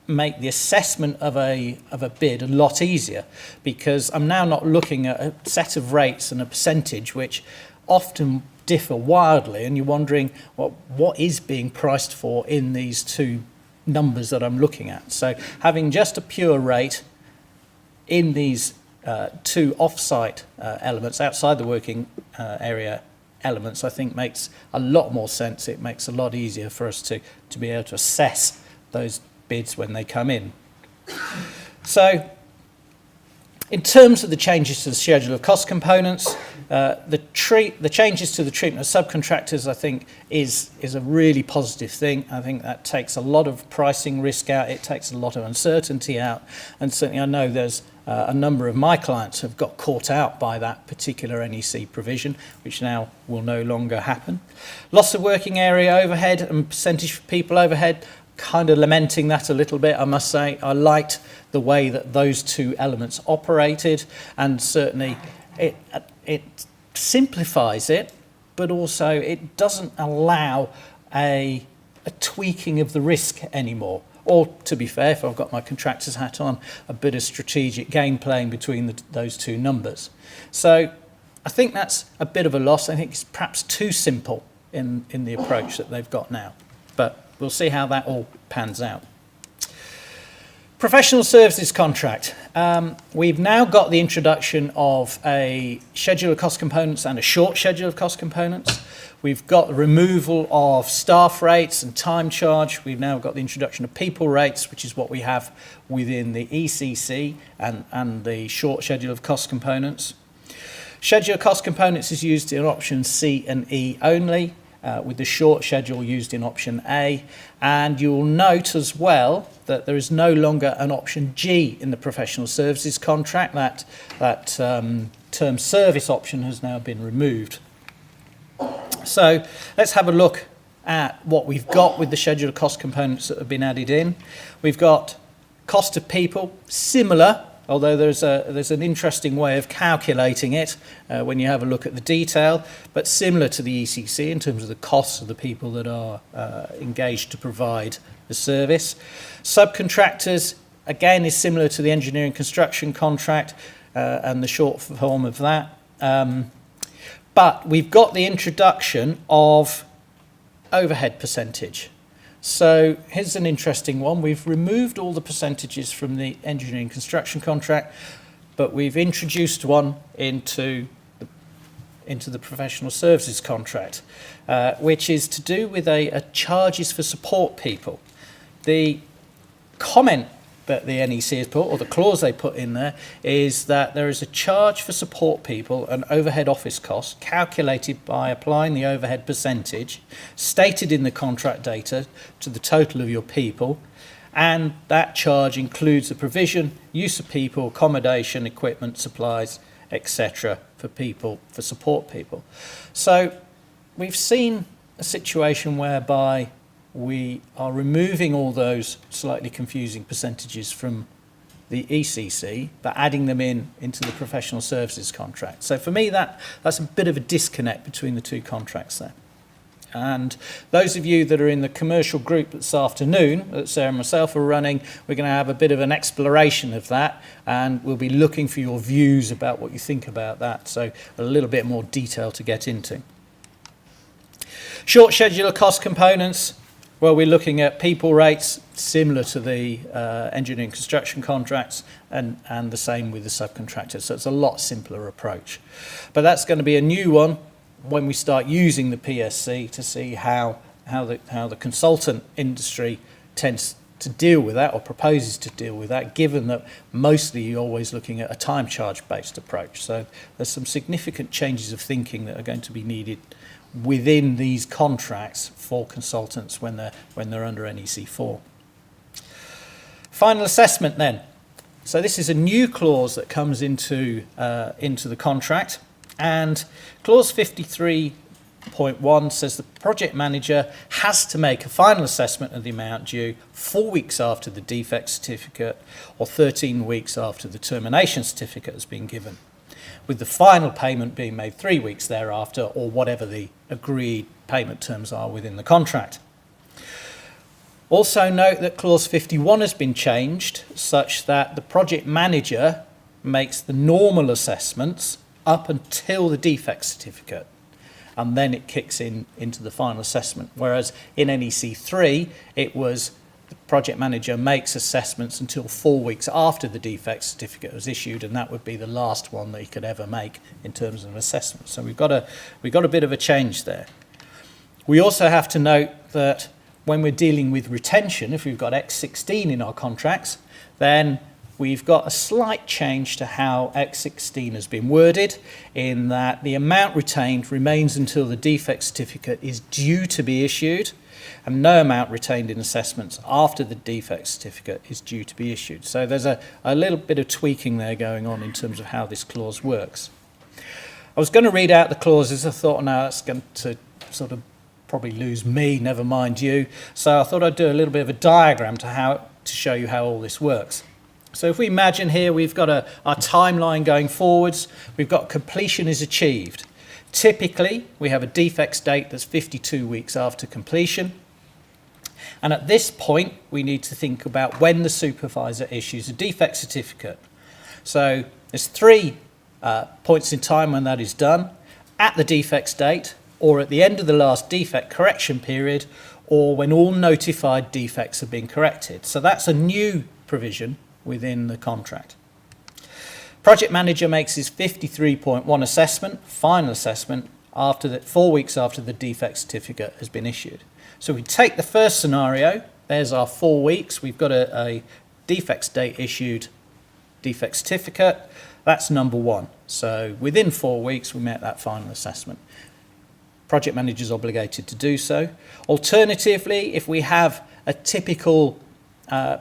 make the assessment of a bid a lot easier, because I'm now not looking at a set of rates and a percentage which often differ wildly, and you're wondering, well, what is being priced for in these two numbers that I'm looking at. So having just a pure rate in these two off-site elements, outside the working area elements, I think makes a lot more sense. It makes a lot easier for us to be able to assess those bids when they come in. So in terms of the changes to the schedule of cost components, the changes to the treatment of subcontractors, I think, is a really positive thing. I think that takes a lot of pricing risk out. It takes a lot of uncertainty out. And certainly I know there's a number of my clients have got caught out by that particular NEC provision, which now will no longer happen. Loss of working area overhead and percentage for people overhead, kind of lamenting that a little bit, I must say. I liked the way that those two elements operated, and certainly it simplifies it, but also it doesn't allow a tweaking of the risk anymore. Or, to be fair, if I've got my contractor's hat on, a bit of strategic game playing between those two numbers. So I think that's a bit of a loss. I think it's perhaps too simple in the approach that they've got now. But we'll see how that all pans out. Professional services contract. We've now got the introduction of a schedule of cost components and a short schedule of cost components. We've got the removal of staff rates and time charge. We've now got the introduction of people rates, which is what we have within the ECC and the short schedule of cost components. Schedule of cost components is used in options C and E only, with the short schedule used in option A. And you'll note as well that there is no longer an option G in the professional services contract. That term service option has now been removed. So let's have a look at what we've got with the schedule of cost components that have been added in. We've got cost of people, similar, although there's an interesting way of calculating it when you have a look at the detail, but similar to the ECC in terms of the costs of the people that are engaged to provide the service. Subcontractors, again, is similar to the engineering construction contract and the short form of that. But we've got the introduction of overhead percentage. So here's an interesting one. We've removed all the percentages from the engineering construction contract, but we've introduced one into the professional services contract, which is to do with a charges for support people. The comment that the NEC has put, or the clause they put in there, is that there is a charge for support people and overhead office costs calculated by applying the overhead percentage stated in the contract data to the total of your people, and that charge includes the provision, use of people, accommodation, equipment, supplies, etc. for support people. So we've seen a situation whereby we are removing all those slightly confusing percentages from the ECC, but adding them into the professional services contract. So for me, that's a bit of a disconnect between the two contracts there. And those of you that are in the commercial group this afternoon that Sarah and myself are running, we're going to have a bit of an exploration of that, and we'll be looking for your views about what you think about that. So a little bit more detail to get into. Short scheduler cost components. Well, we're looking at people rates similar to the engineering construction contracts, and the same with the subcontractors. So it's a lot simpler approach. But that's going to be a new one when we start using the PSC to see how the consultant industry tends to deal with that, or proposes to deal with that, given that mostly you're always looking at a time charge based approach. So there's some significant changes of thinking that are going to be needed within these contracts for consultants when they're under NEC4. Final assessment then. So this is a new clause that comes into the contract, and clause 53.1 says the project manager has to make a final assessment of the amount due 4 weeks after the defect certificate or 13 weeks after the termination certificate has been given, with the final payment being made 3 weeks thereafter, or whatever the agreed payment terms are within the contract. Also note that clause 51 has been changed such that the project manager makes the normal assessments up until the defect certificate, and then it kicks into the final assessment, whereas in NEC3 it was the project manager makes assessments until 4 weeks after the defect certificate was issued, and that would be the last one that he could ever make in terms of assessment. So we've got a bit of a change there. We also have to note that when we're dealing with retention, if we've got X16 in our contracts, then we've got a slight change to how X16 has been worded, in that the amount retained remains until the defect certificate is due to be issued, and no amount retained in assessments after the defect certificate is due to be issued. So there's a little bit of tweaking there going on in terms of how this clause works. I was going to read out the clauses. I thought, no, that's going to sort of probably lose me, never mind you. So I thought I'd do a little bit of a diagram to show you how all this works. So if we imagine here we've got our timeline going forwards, we've got completion is achieved. Typically, we have a defects date that's 52 weeks after completion. And at this point, we need to think about when the supervisor issues a defect certificate. So there's 3 points in time when that is done: at the defects date, or at the end of the last defect correction period, or when all notified defects have been corrected. So that's a new provision within the contract. Project manager makes his 53.1 assessment, final assessment, after 4 weeks after the defect certificate has been issued. So we take the first scenario, there's our 4 weeks, we've got a defects date issued defect certificate, that's number 1. So within 4 weeks we make that final assessment. Project manager is obligated to do so. Alternatively, if we have a typical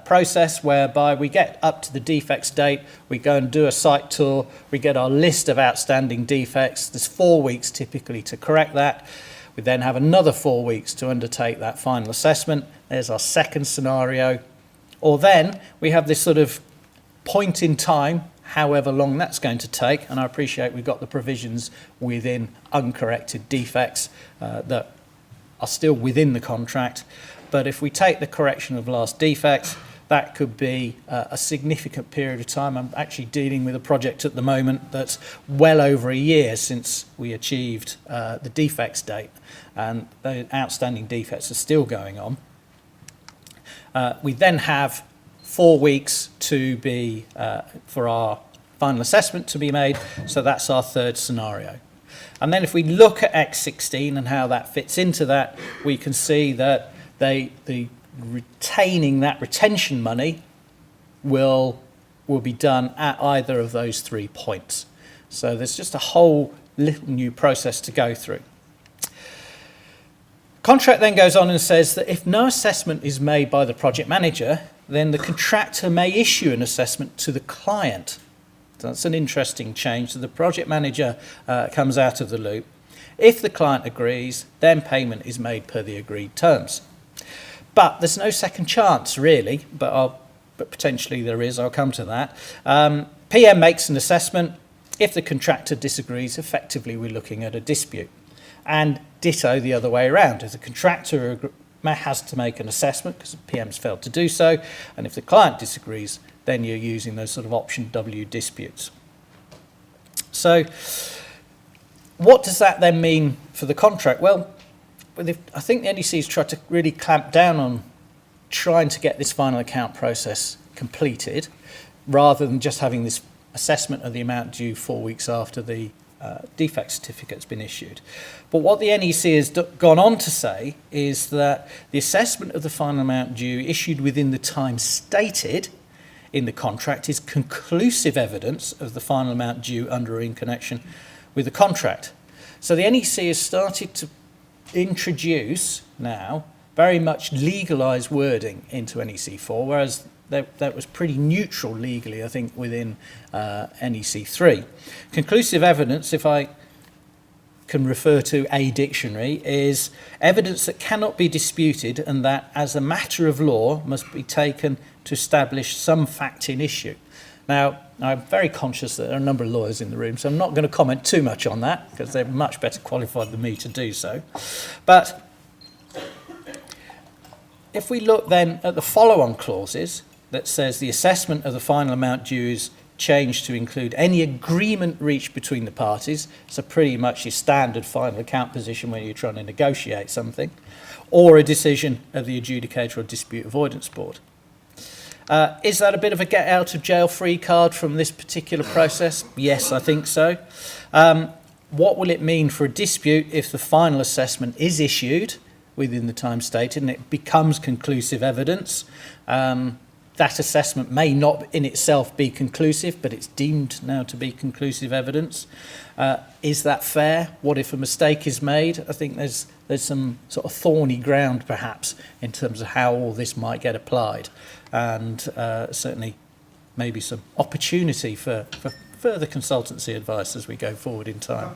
process whereby we get up to the defects date, we go and do a site tour, we get our list of outstanding defects, there's 4 weeks typically to correct that. We then have another 4 weeks to undertake that final assessment. There's our second scenario. Or then we have this sort of point in time, however long that's going to take, and I appreciate we've got the provisions within uncorrected defects that are still within the contract. But if we take the correction of last defects, that could be a significant period of time. I'm actually dealing with a project at the moment that's well over a year since we achieved the defects date, and the outstanding defects are still going on. We then have 4 weeks to be for our final assessment to be made, so that's our third scenario. And then if we look at X16 and how that fits into that, we can see that the retaining that retention money will be done at either of those 3 points. So there's just a whole little new process to go through. Contract then goes on and says that if no assessment is made by the project manager, then the contractor may issue an assessment to the client. So that's an interesting change. So the project manager comes out of the loop. If the client agrees, then payment is made per the agreed terms. But there's no second chance, really, but potentially there is. I'll come to that. PM makes an assessment. If the contractor disagrees, effectively we're looking at a dispute. And ditto the other way around. If the contractor has to make an assessment because the PM's failed to do so, and if the client disagrees, then you're using those sort of option W disputes. So what does that then mean for the contract? Well, I think the NEC has tried to really clamp down on trying to get this final account process completed, rather than just having this assessment of the amount due 4 weeks after the defect certificate's been issued. But what the NEC has gone on to say is that the assessment of the final amount due issued within the time stated in the contract is conclusive evidence of the final amount due under or in connection with the contract. So the NEC has started to introduce now very much legalised wording into NEC4, whereas that was pretty neutral legally, I think, within NEC3. Conclusive evidence, if I can refer to a dictionary, is evidence that cannot be disputed and that, as a matter of law, must be taken to establish some fact in issue. Now, I'm very conscious that there are a number of lawyers in the room, so I'm not going to comment too much on that, because they're much better qualified than me to do so. But if we look then at the follow-on clauses, that says the assessment of the final amount due is changed to include any agreement reached between the parties, so pretty much your standard final account position when you're trying to negotiate something, or a decision of the adjudicator or dispute avoidance board. Is that a bit of a get out of jail free card from this particular process? Yes, I think so. What will it mean for a dispute if the final assessment is issued within the time stated and it becomes conclusive evidence? That assessment may not in itself be conclusive, but it's deemed now to be conclusive evidence. Is that fair? What if a mistake is made? I think there's some sort of thorny ground, perhaps, in terms of how all this might get applied, and certainly maybe some opportunity for further consultancy advice as we go forward in time.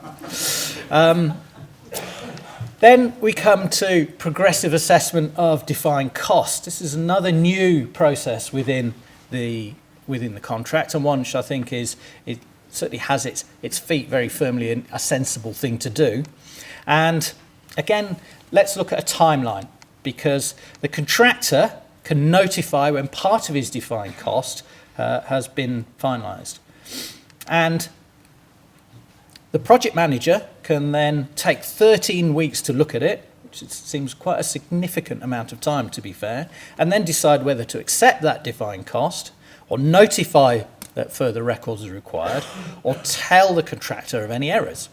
Then we come to progressive assessment of defined cost. This is another new process within the contract, and one which I think it certainly has its feet very firmly in a sensible thing to do. And again, let's look at a timeline, because the contractor can notify when part of his defined cost has been finalised. And the project manager can then take 13 weeks to look at it, which seems quite a significant amount of time, to be fair, and then decide whether to accept that defined cost or notify that further records are required or tell the contractor of any errors.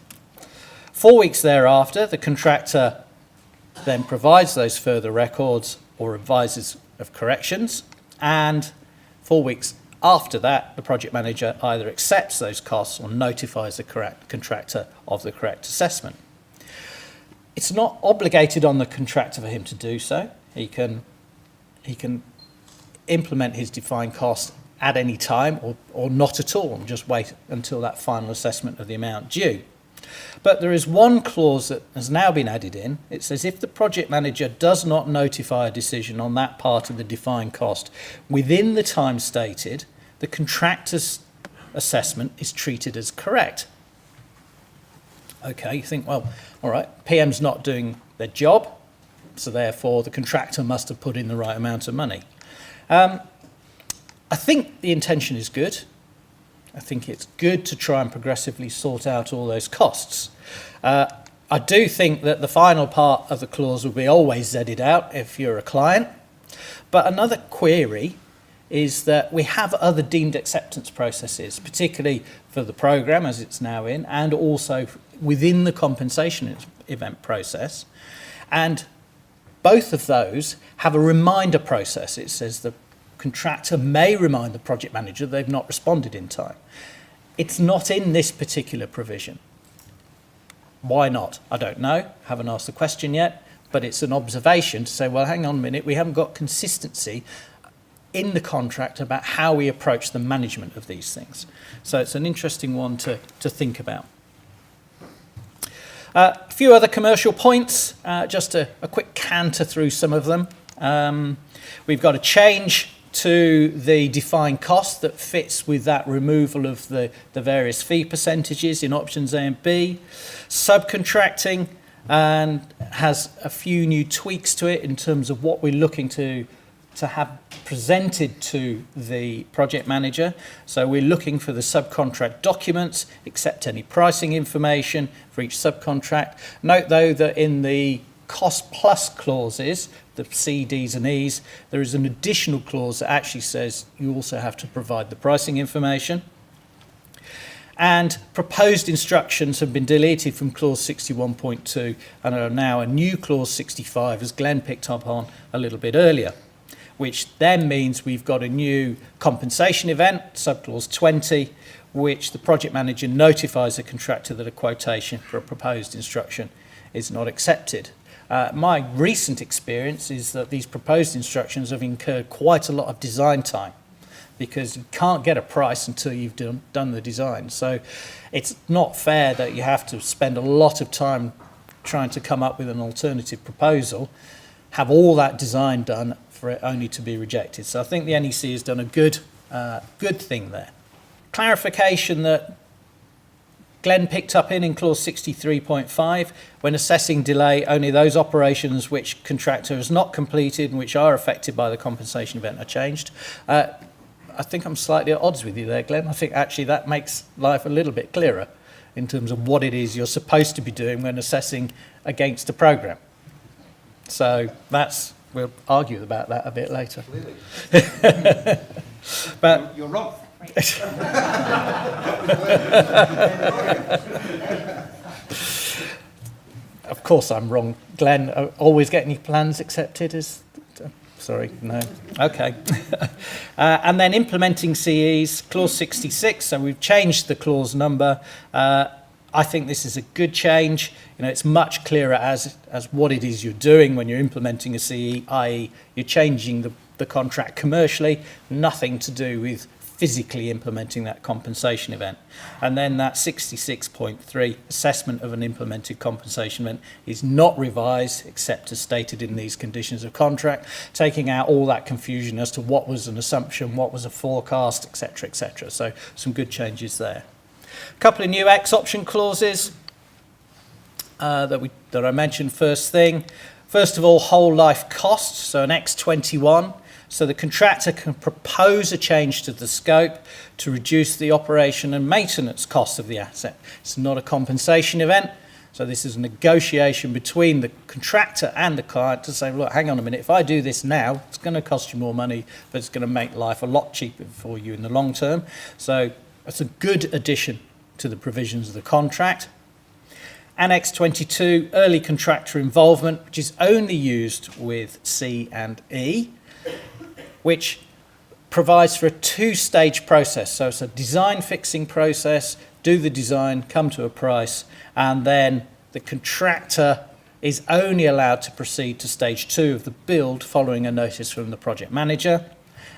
4 weeks thereafter, the contractor then provides those further records or advises of corrections, and 4 weeks after that, the project manager either accepts those costs or notifies the contractor of the correct assessment. It's not obligated on the contractor for him to do so. He can implement his defined cost at any time or not at all, and just wait until that final assessment of the amount due. But there is one clause that has now been added in. It says if the project manager does not notify a decision on that part of the defined cost within the time stated, the contractor's assessment is treated as correct. Okay, you think, well, all right, PM's not doing their job, so therefore the contractor must have put in the right amount of money. I think the intention is good. I think it's good to try and progressively sort out all those costs. I do think that the final part of the clause will be always Z'd out if you're a client. But another query is that we have other deemed acceptance processes, particularly for the programme as it's now in, and also within the compensation event process. And both of those have a reminder process. It says the contractor may remind the project manager they've not responded in time. It's not in this particular provision. Why not? I don't know. Haven't asked the question yet, but it's an observation to say, well, hang on a minute, we haven't got consistency in the contract about how we approach the management of these things. So it's an interesting one to think about. A few other commercial points, just a quick canter through some of them. We've got a change to the defined cost that fits with that removal of the various fee percentages in options A and B. Subcontracting, and has a few new tweaks to it in terms of what we're looking to have presented to the project manager. So we're looking for the subcontract documents, accept any pricing information for each subcontract. Note though that in the cost plus clauses, the C, Ds and Es, there is an additional clause that actually says you also have to provide the pricing information. And proposed instructions have been deleted from clause 61.2 and are now a new clause 65, as Glenn picked up on a little bit earlier, which then means we've got a new compensation event, subclause 20, which the project manager notifies the contractor that a quotation for a proposed instruction is not accepted. My recent experience is that these proposed instructions have incurred quite a lot of design time, because you can't get a price until you've done the design. So it's not fair that you have to spend a lot of time trying to come up with an alternative proposal, have all that design done for it only to be rejected. So I think the NEC has done a good thing there. Clarification that Glenn picked up in clause 63.5, when assessing delay, only those operations which contractor has not completed and which are affected by the compensation event are changed. I think I'm slightly at odds with you there, Glenn. I think actually that makes life a little bit clearer in terms of what it is you're supposed to be doing when assessing against a programme. So we'll argue about that a bit later. Clearly. But You're wrong. of course I'm wrong. Glenn, always getting your plans accepted is... Sorry, no. Okay. And then implementing CEs, clause 66. So we've changed the clause number. I think this is a good change. You know, it's much clearer as what it is you're doing when you're implementing a CE, i.e. you're changing the contract commercially, nothing to do with physically implementing that compensation event. And then that 66.3, assessment of an implemented compensation event, is not revised except as stated in these conditions of contract, taking out all that confusion as to what was an assumption, what was a forecast, etc., etc. So some good changes there. A couple of new X option clauses that I mentioned first thing. First of all, whole life costs, so an X21. So the contractor can propose a change to the scope to reduce the operation and maintenance costs of the asset. It's not a compensation event. So this is a negotiation between the contractor and the client to say, look, hang on a minute, if I do this now, it's going to cost you more money, but it's going to make life a lot cheaper for you in the long term. So that's a good addition to the provisions of the contract. Annex 22, early contractor involvement, which is only used with C and E, which provides for a two-stage process. So it's a design fixing process, do the design, come to a price, and then the contractor is only allowed to proceed to stage 2 of the build following a notice from the project manager.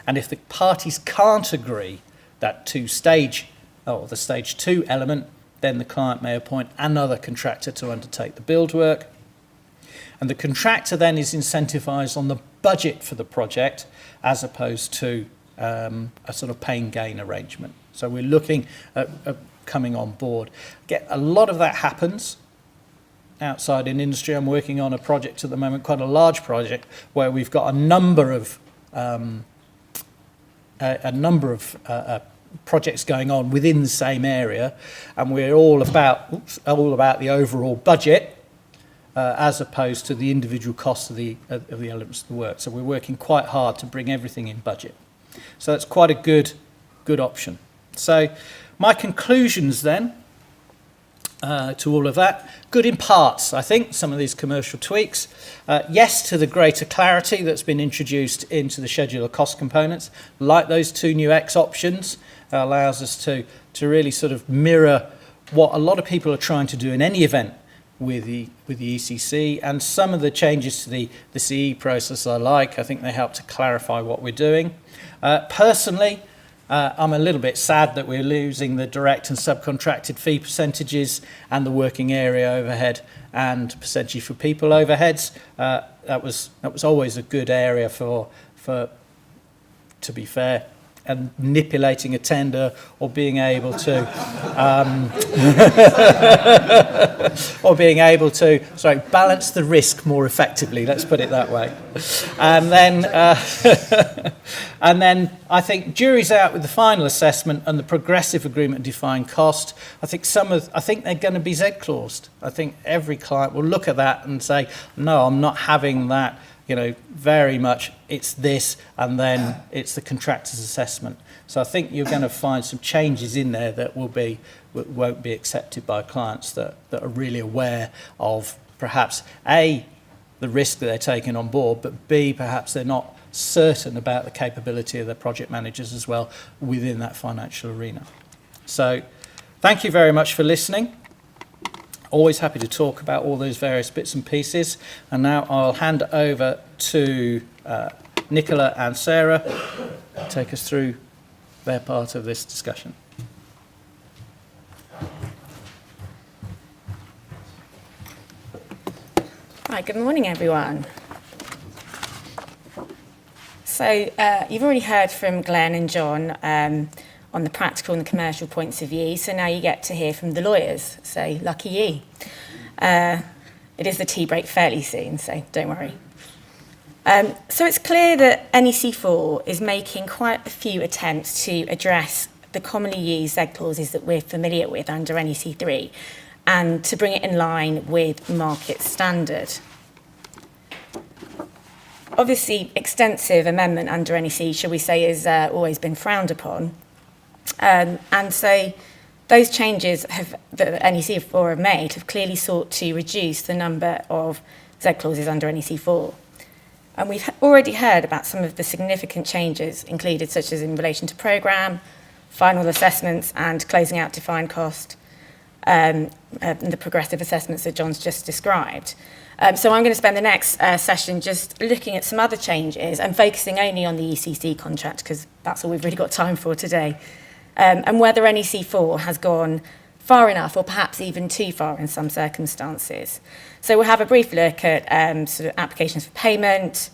And if the parties can't agree that the stage 2 element, then the client may appoint another contractor to undertake the build work. And the contractor then is incentivised on the budget for the project as opposed to a sort of pain gain arrangement. So we're looking at coming on board. A lot of that happens outside in industry. I'm working on a project at the moment, quite a large project, where we've got a number of projects going on within the same area, and we're all about the overall budget. As opposed to the individual costs of the elements of the work. So we're working quite hard to bring everything in budget. So that's quite a good option. So my conclusions then to all of that, good in parts, I think, some of these commercial tweaks. Yes to the greater clarity that's been introduced into the scheduler cost components, like those two new X options, allows us to really sort of mirror what a lot of people are trying to do in any event with the ECC, and some of the changes to the CE process I think they help to clarify what we're doing. Personally, I'm a little bit sad that we're losing the direct and subcontracted fee percentages and the working area overhead and percentage for people overheads. That was always a good area for to be fair, manipulating a tender or being able to balance the risk more effectively, let's put it that way. And then and then I think jury's out with the final assessment and the progressive agreement defined cost. I think they're going to be Z-claused. I think every client will look at that and say, no, I'm not having that. Very much it's this, and then it's the contractor's assessment. So I think you're going to find some changes in there that won't be accepted by clients that are really aware of perhaps A, the risk that they're taking on board, but B, perhaps they're not certain about the capability of their project managers as well within that financial arena. So thank you very much for listening. Always happy to talk about all those various bits and pieces. And now I'll hand over to Nicola and Sarah to take us through their part of this discussion. Hi, good morning, everyone. So you've already heard from Glenn and John on the practical and the commercial points of view. So now you get to hear from the lawyers. So lucky you. It is the tea break fairly soon, so don't worry. So it's clear that NEC4 is making quite a few attempts to address the commonly used Z clauses that we're familiar with under NEC3 and to bring it in line with market standard. Obviously, extensive amendment under NEC, shall we say, has always been frowned upon. And so those changes that NEC4 have made have clearly sought to reduce the number of Z clauses under NEC4. And we've already heard about some of the significant changes included, such as in relation to programme, final assessments and closing out defined cost, and the progressive assessments that John's just described. So I'm going to spend the next session just looking at some other changes and focusing only on the ECC contract, because that's all we've really got time for today. And whether NEC4 has gone far enough or perhaps even too far in some circumstances. So we'll have a brief look at sort of applications for payment,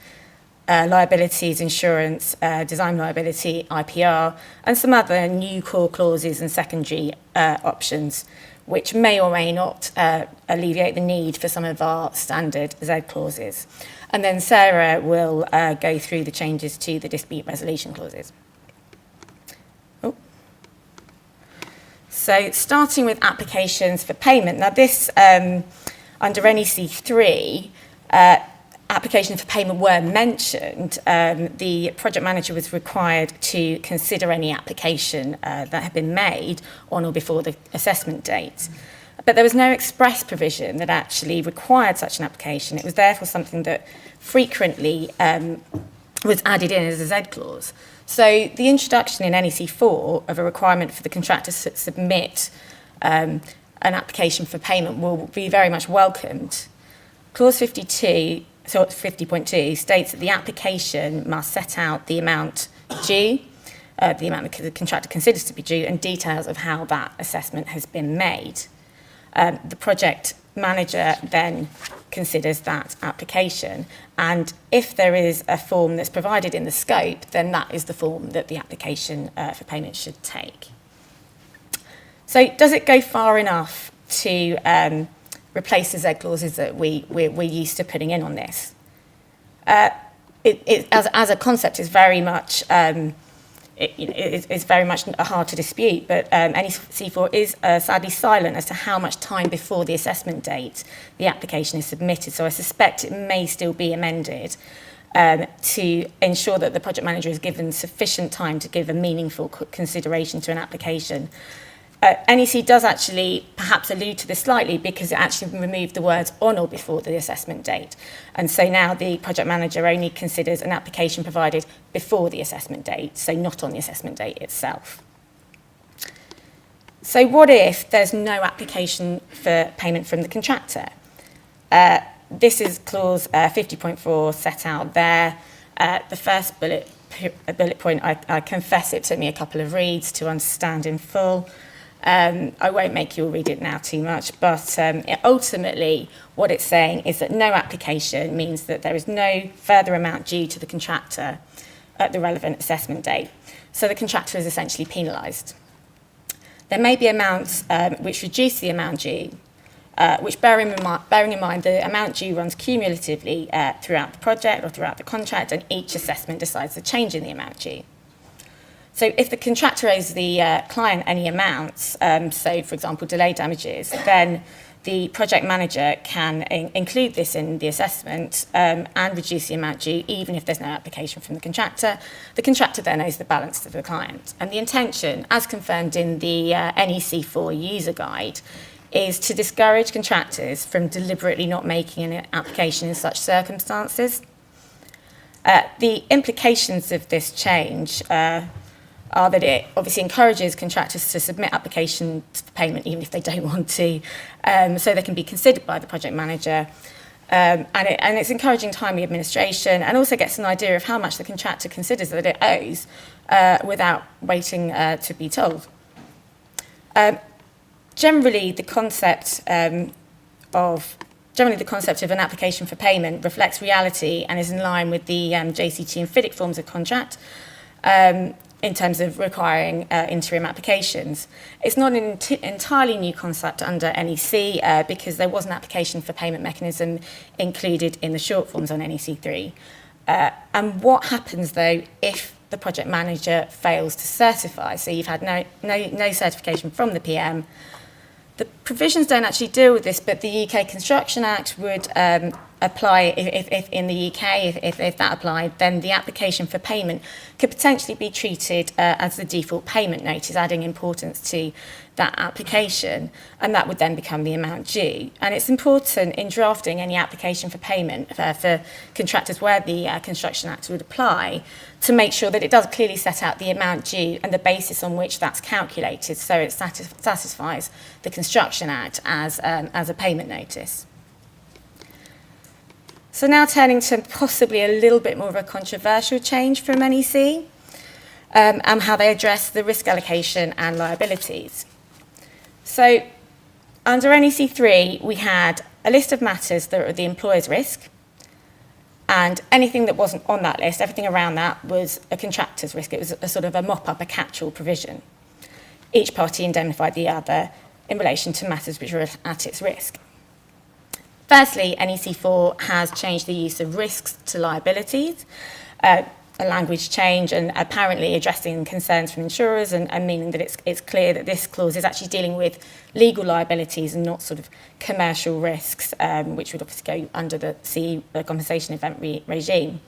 liabilities, insurance, design liability, IPR, and some other new core clauses and secondary options, which may or may not alleviate the need for some of our standard Z clauses. And then Sarah will go through the changes to the dispute resolution clauses. So starting with applications for payment. Now this, under NEC3, applications for payment were mentioned. The project manager was required to consider any application that had been made on or before the assessment date. But there was no express provision that actually required such an application. It was therefore something that frequently was added in as a Z clause. So the introduction in NEC4 of a requirement for the contractor to submit an application for payment will be very much welcomed. Clause 52, so 50.2 states that the application must set out the amount due, the amount that the contractor considers to be due, and details of how that assessment has been made. The project manager then considers that application, and if there is a form that's provided in the scope, then that is the form that the application for payment should take. So does it go far enough to replace the Z clauses that we're used to putting in on this? As a concept, is very much it's very much hard to dispute, but NEC4 is sadly silent as to how much time before the assessment date the application is submitted. So I suspect it may still be amended to ensure that the project manager is given sufficient time to give a meaningful consideration to an application. NEC does actually perhaps allude to this slightly because it actually removed the words on or before the assessment date. And so now the project manager only considers an application provided before the assessment date, so not on the assessment date itself. So what if there's no application for payment from the contractor? This is clause 50.4 set out there. The first bullet point, I confess it took me a couple of reads to understand in full. I won't make you all read it now too much, but ultimately what it's saying is that no application means that there is no further amount due to the contractor at the relevant assessment date. So the contractor is essentially penalised. There may be amounts which reduce the amount due, which bearing in mind the amount due runs cumulatively throughout the project or throughout the contract, and each assessment decides the change in the amount due. So if the contractor owes the client any amounts, so for example delay damages, then the project manager can include this in the assessment and reduce the amount due even if there's no application from the contractor. The contractor then owes the balance to the client. And the intention, as confirmed in the NEC4 user guide, is to discourage contractors from deliberately not making an application in such circumstances. The implications of this change are that it obviously encourages contractors to submit applications for payment even if they don't want to, so they can be considered by the project manager. And it's encouraging timely administration, and also gets an idea of how much the contractor considers that it owes without waiting to be told. Generally, the concept of an application for payment reflects reality and is in line with the JCT and FIDIC forms of contract in terms of requiring interim applications. It's not an entirely new concept under NEC because there was an application for payment mechanism included in the short forms on NEC3. And what happens though if the project manager fails to certify? So you've had no certification from the PM. The provisions don't actually deal with this, but the UK Construction Act would apply if in the UK, if that applied, then the application for payment could potentially be treated as the default payment notice, adding importance to that application, and that would then become the amount due. And it's important in drafting any application for payment for contractors where the Construction Act would apply to make sure that it does clearly set out the amount due and the basis on which that's calculated, so it satisfies the Construction Act as a payment notice. So now turning to possibly a little bit more of a controversial change from NEC and how they address the risk allocation and liabilities. So under NEC3, we had a list of matters that are the employer's risk, and anything that wasn't on that list, everything around that, was a contractor's risk. It was a sort of a mop-up, a catch-all provision. Each party indemnified the other in relation to matters which were at its risk. Firstly, NEC4 has changed the use of risks to liabilities, a language change, and apparently addressing concerns from insurers and meaning that it's clear that this clause is actually dealing with legal liabilities and not sort of commercial risks, which would obviously go under the CE compensation event regime.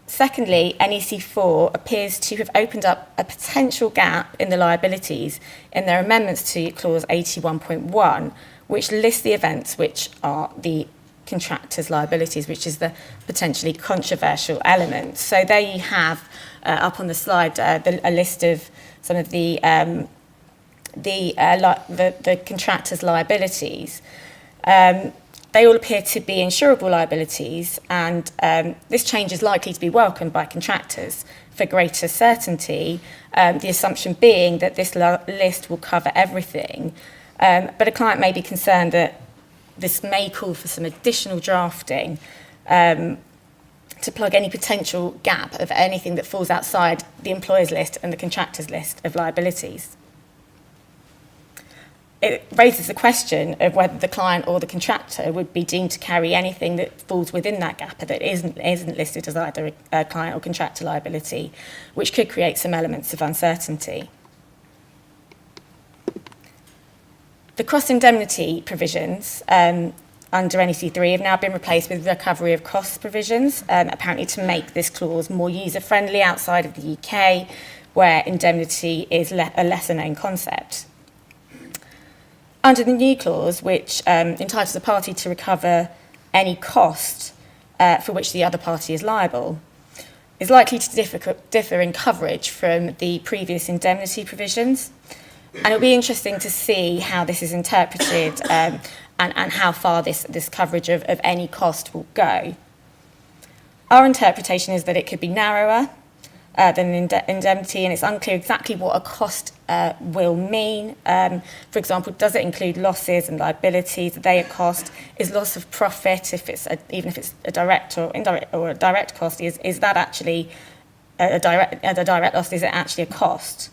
Secondly, NEC4 appears to have opened up a potential gap in the liabilities in their amendments to clause 81.1, which lists the events which are the contractor's liabilities, which is the potentially controversial element. So there you have up on the slide a list of some of the contractor's liabilities. They all appear to be insurable liabilities, and this change is likely to be welcomed by contractors for greater certainty, the assumption being that this list will cover everything. But a client may be concerned that this may call for some additional drafting to plug any potential gap of anything that falls outside the employer's list and the contractor's list of liabilities. It raises the question of whether the client or the contractor would be deemed to carry anything that falls within that gap that isn't listed as either a client or contractor liability, which could create some elements of uncertainty. The cross-indemnity provisions under NEC3 have now been replaced with recovery of costs provisions, apparently to make this clause more user-friendly outside of the UK, where indemnity is a lesser-known concept. Under the new clause, which entitles the party to recover any cost for which the other party is liable, is likely to differ in coverage from the previous indemnity provisions. And it'll be interesting to see how this is interpreted and how far this coverage of any cost will go. Our interpretation is that it could be narrower, than indemnity, and it's unclear exactly what a cost will mean. For example, does it include losses and liabilities? Are they a cost? Is loss of profit, even if it's a direct or indirect or a direct cost, is that actually a direct loss? Is it actually a cost?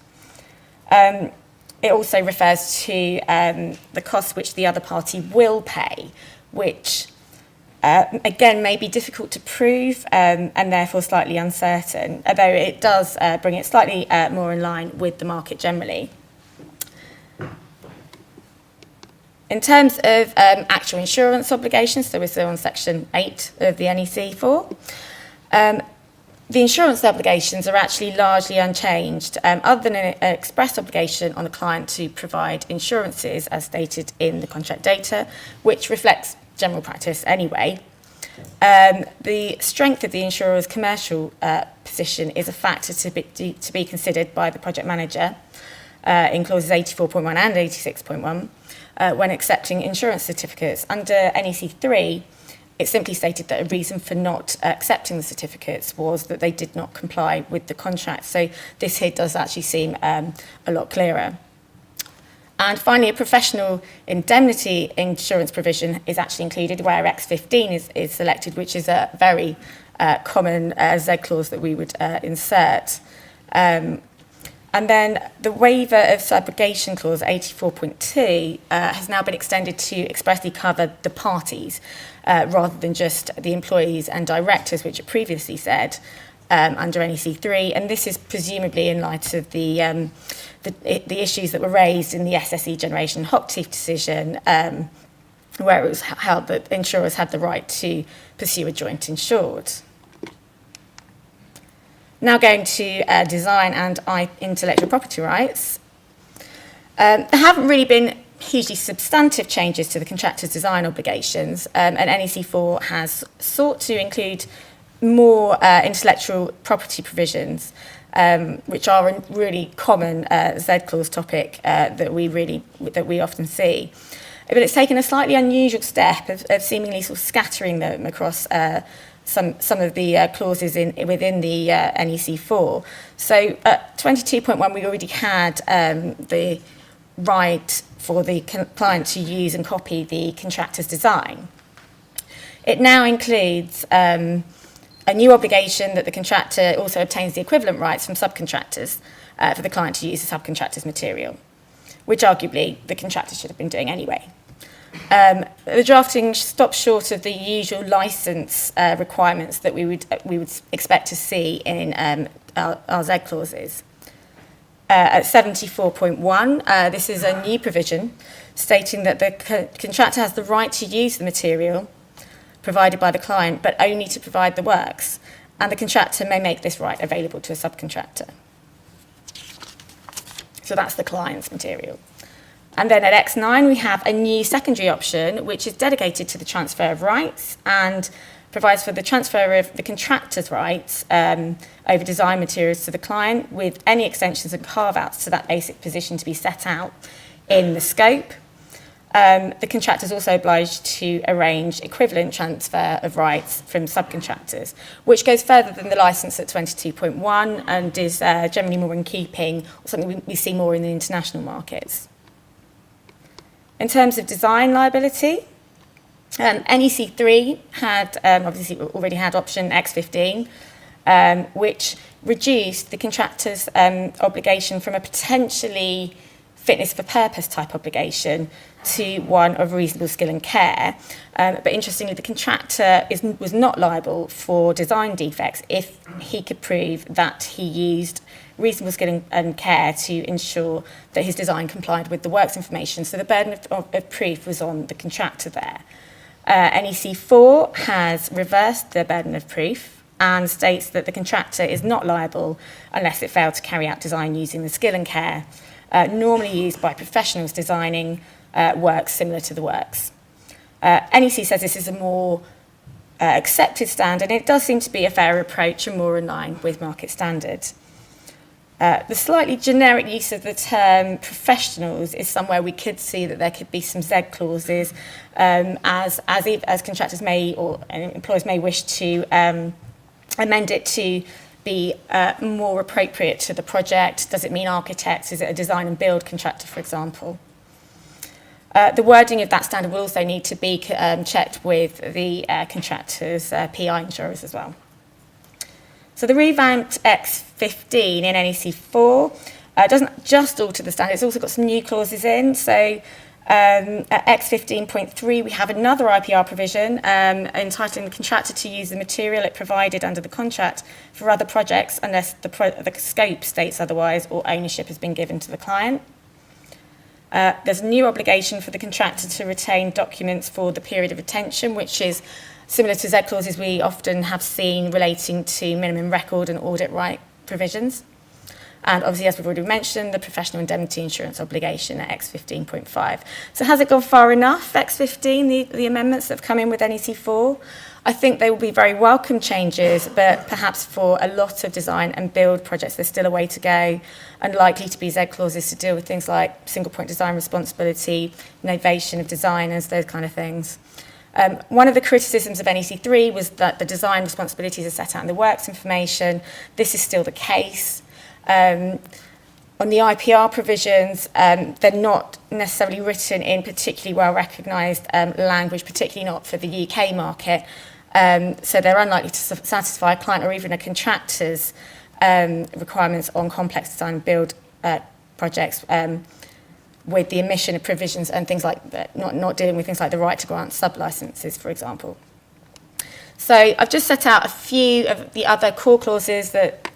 It also refers to the cost which the other party will pay, which again may be difficult to prove and therefore slightly uncertain, although it does bring it slightly more in line with the market generally. In terms of actual insurance obligations, so we're still on section 8 of the NEC4, the insurance obligations are actually largely unchanged, other than an express obligation on the client to provide insurances as stated in the contract data, which reflects general practice anyway. The strength of the insurer's commercial position is a factor to be considered by the project manager in clauses 84.1 and 86.1 when accepting insurance certificates. Under NEC3, it simply stated that a reason for not accepting the certificates was that they did not comply with the contract. So this here does actually seem a lot clearer. And finally, a professional indemnity insurance provision is actually included where X15 is selected, which is a very common Z clause that we would insert. And then the waiver of subrogation clause 84.2 has now been extended to expressly cover the parties rather than just the employees and directors, which it previously said under NEC3. And this is presumably in light of the issues that were raised in the SSE Generation Hockteeth decision, where it was held that insurers had the right to pursue a joint insured. Now going to design and intellectual property rights. There haven't really been hugely substantive changes to the contractor's design obligations, and NEC4 has sought to include more intellectual property provisions, which are a really common Z clause topic that we often see. But it's taken a slightly unusual step of seemingly sort of scattering them across some of the clauses within the NEC4. So at 22.1, we already had the right for the client to use and copy the contractor's design. It now includes a new obligation that the contractor also obtains the equivalent rights from subcontractors for the client to use the subcontractor's material, which arguably the contractor should have been doing anyway. The drafting stops short of the usual license requirements that we would expect to see in our Z clauses. At 74.1, this is a new provision stating that the contractor has the right to use the material provided by the client, but only to provide the works, and the contractor may make this right available to a subcontractor. So that's the client's material. And then at X9, we have a new secondary option, which is dedicated to the transfer of rights and provides for the transfer of the contractor's rights over design materials to the client, with any extensions and carve-outs to that basic position to be set out in the scope. The contractor is also obliged to arrange equivalent transfer of rights from subcontractors, which goes further than the licence at 22.1 and is generally more in keeping, or something we see more in the international markets. In terms of design liability, NEC3 had obviously already had option X15, which reduced the contractor's obligation from a potentially fitness for purpose type obligation to one of reasonable skill and care. But interestingly, the contractor was not liable for design defects if he could prove that he used reasonable skill and care to ensure that his design complied with the works information. So the burden of proof was on the contractor there. NEC4 has reversed the burden of proof and states that the contractor is not liable unless it failed to carry out design using the skill and care normally used by professionals designing works similar to the works. NEC says this is a more accepted standard, and it does seem to be a fairer approach and more in line with market standards. The slightly generic use of the term professionals is somewhere we could see that there could be some Z clauses as contractors may or employers may wish to amend it to be more appropriate to the project? Does it mean architects? Is it a design and build contractor, for example? The wording of that standard will also need to be checked with the contractors' PI insurers as well. So the revamped X15 in NEC4 doesn't just alter the standard, it's also got some new clauses in. So at X15.3, we have another IPR provision entitling the contractor to use the material it provided under the contract for other projects unless the scope states otherwise or ownership has been given to the client. There's a new obligation for the contractor to retain documents for the period of retention, which is similar to Z clauses we often have seen relating to minimum record and audit right provisions. And obviously, as we've already mentioned, the professional indemnity insurance obligation at X15.5. So has it gone far enough, X15, the amendments that have come in with NEC4? I think they will be very welcome changes, but perhaps for a lot of design and build projects, there's still a way to go, and likely to be Z clauses to deal with things like single point design responsibility, innovation of designers, those kind of things. One of the criticisms of NEC3 was that the design responsibilities are set out in the works information. This is still the case. On the IPR provisions, they're not necessarily written in particularly well recognised language, particularly not for the UK market. So they're unlikely to satisfy a client or even a contractor's requirements on complex design and build projects with the omission of provisions and things like that, not dealing with things like the right to grant sub-licenses, for example. So I've just set out a few of the other core clauses that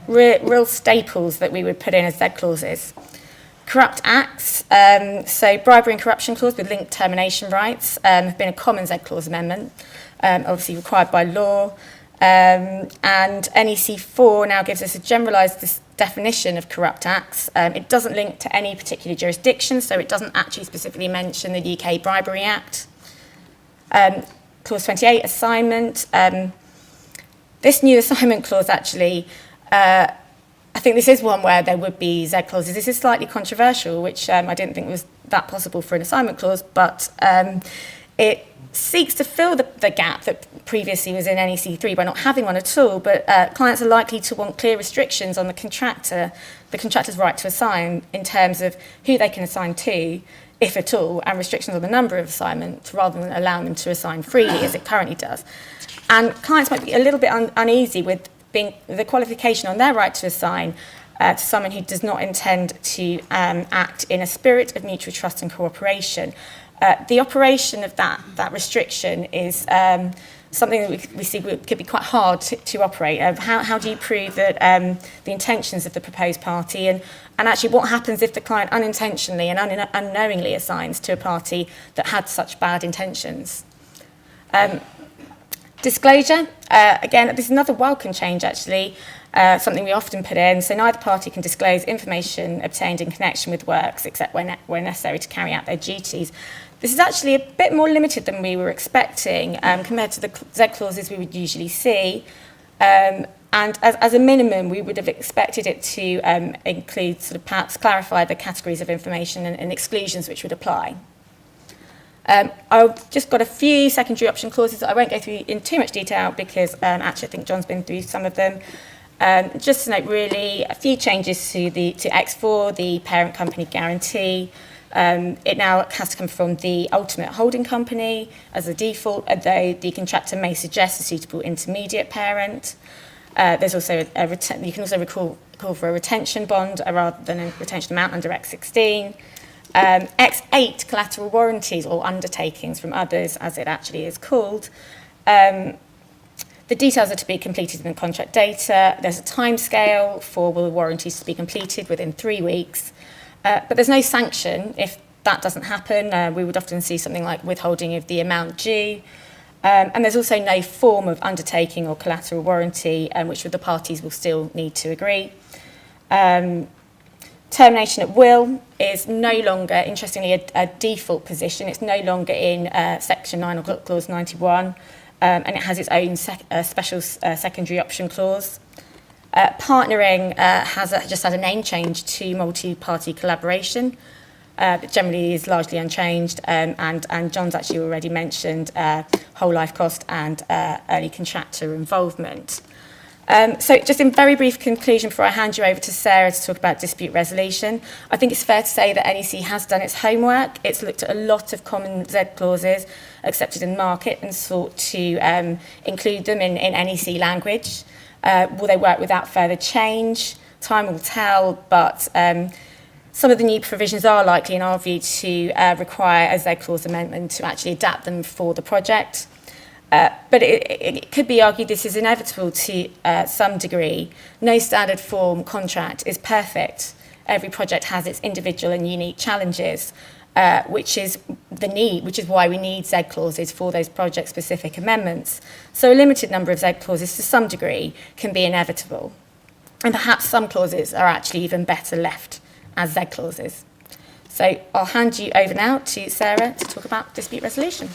real staples that we would put in as Z clauses. Corrupt acts, so bribery and corruption clause with linked termination rights have been a common Z clause amendment, obviously required by law. And NEC4 now gives us a generalised definition of corrupt acts. It doesn't link to any particular jurisdiction, so it doesn't actually specifically mention the UK Bribery Act. Clause 28, assignment. This new assignment clause actually, I think this is one where there would be Z clauses. This is slightly controversial, which I didn't think was that possible for an assignment clause, but it seeks to fill the gap that previously was in NEC3 by not having one at all, but clients are likely to want clear restrictions on the contractor's right to assign in terms of who they can assign to, if at all, and restrictions on the number of assignments rather than allowing them to assign freely as it currently does. And clients might be a little bit uneasy with being the qualification on their right to assign to someone who does not intend to act in a spirit of mutual trust and cooperation. The operation of that restriction is something that we see could be quite hard to operate. How do you prove that the intentions of the proposed party and actually what happens if the client unintentionally and unknowingly assigns to a party that had such bad intentions? Disclosure, again, this is another welcome change actually, something we often put in. So neither party can disclose information obtained in connection with works except when necessary to carry out their duties. This is actually a bit more limited than we were expecting compared to the Z clauses we would usually see. And as a minimum, we would have expected it to include, sort of perhaps clarify the categories of information and exclusions which would apply. I've just got a few secondary option clauses that I won't go through in too much detail because actually I think John's been through some of them. Just to note really a few changes to X4, the parent company guarantee. It now has to come from the ultimate holding company as a default, although the contractor may suggest a suitable intermediate parent. There's also you can also call for a retention bond rather than a retention amount under X16. X8 collateral warranties or undertakings from others, as it actually is called. The details are to be completed in the contract data. There's a timescale for the warranties to be completed within 3 weeks. But there's no sanction if that doesn't happen. We would often see something like withholding of the amount due. And there's also no form of undertaking or collateral warranty, which the parties will still need to agree. Termination at will is no longer, interestingly, a default position. It's no longer in Section 9 or Clause 91, and it has its own special secondary option clause. Partnering has just had a name change to multi-party collaboration, but generally is largely unchanged, and John's actually already mentioned whole life cost and early contractor involvement. So just in very brief conclusion before I hand you over to Sarah to talk about dispute resolution, I think it's fair to say that NEC has done its homework. It's looked at a lot of common Z clauses accepted in the market and sought to include them in NEC language. Will they work without further change? Time will tell, but some of the new provisions are likely, in our view, to require a Z clause amendment to actually adapt them for the project. But it could be argued this is inevitable to some degree. No standard form contract is perfect. Every project has its individual and unique challenges, which is why we need Z clauses for those project-specific amendments. So a limited number of Z clauses to some degree can be inevitable. And perhaps some clauses are actually even better left as Z clauses. So I'll hand you over now to Sarah to talk about dispute resolution.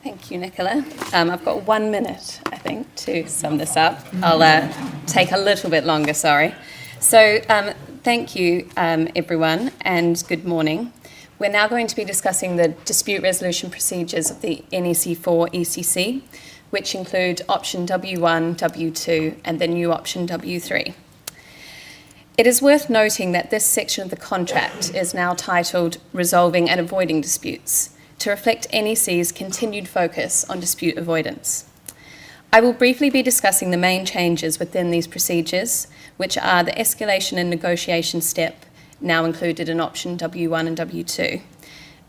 Thank you, Nicola. I've got 1 minute, I think, to sum this up. I'll take a little bit longer, sorry. So thank you, everyone, and good morning. We're now going to be discussing the dispute resolution procedures of the NEC4 ECC, which include option W1, W2, and the new option W3. It is worth noting that this section of the contract is now titled Resolving and Avoiding Disputes, to reflect NEC's continued focus on dispute avoidance. I will briefly be discussing the main changes within these procedures, which are the escalation and negotiation step, now included in option W1 and W2,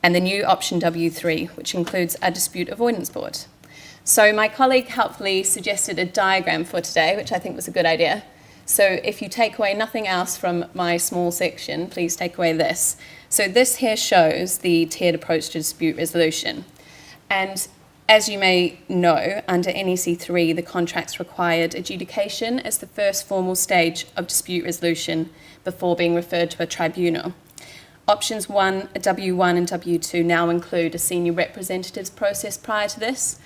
and the new option W3, which includes a dispute avoidance board. So my colleague helpfully suggested a diagram for today, which I think was a good idea. So if you take away nothing else from my small section, please take away this. So this here shows the tiered approach to dispute resolution. And as you may know, under NEC3, the contracts required adjudication as the first formal stage of dispute resolution before being referred to a tribunal. Options W1 and W2 now include a senior representatives process prior to this.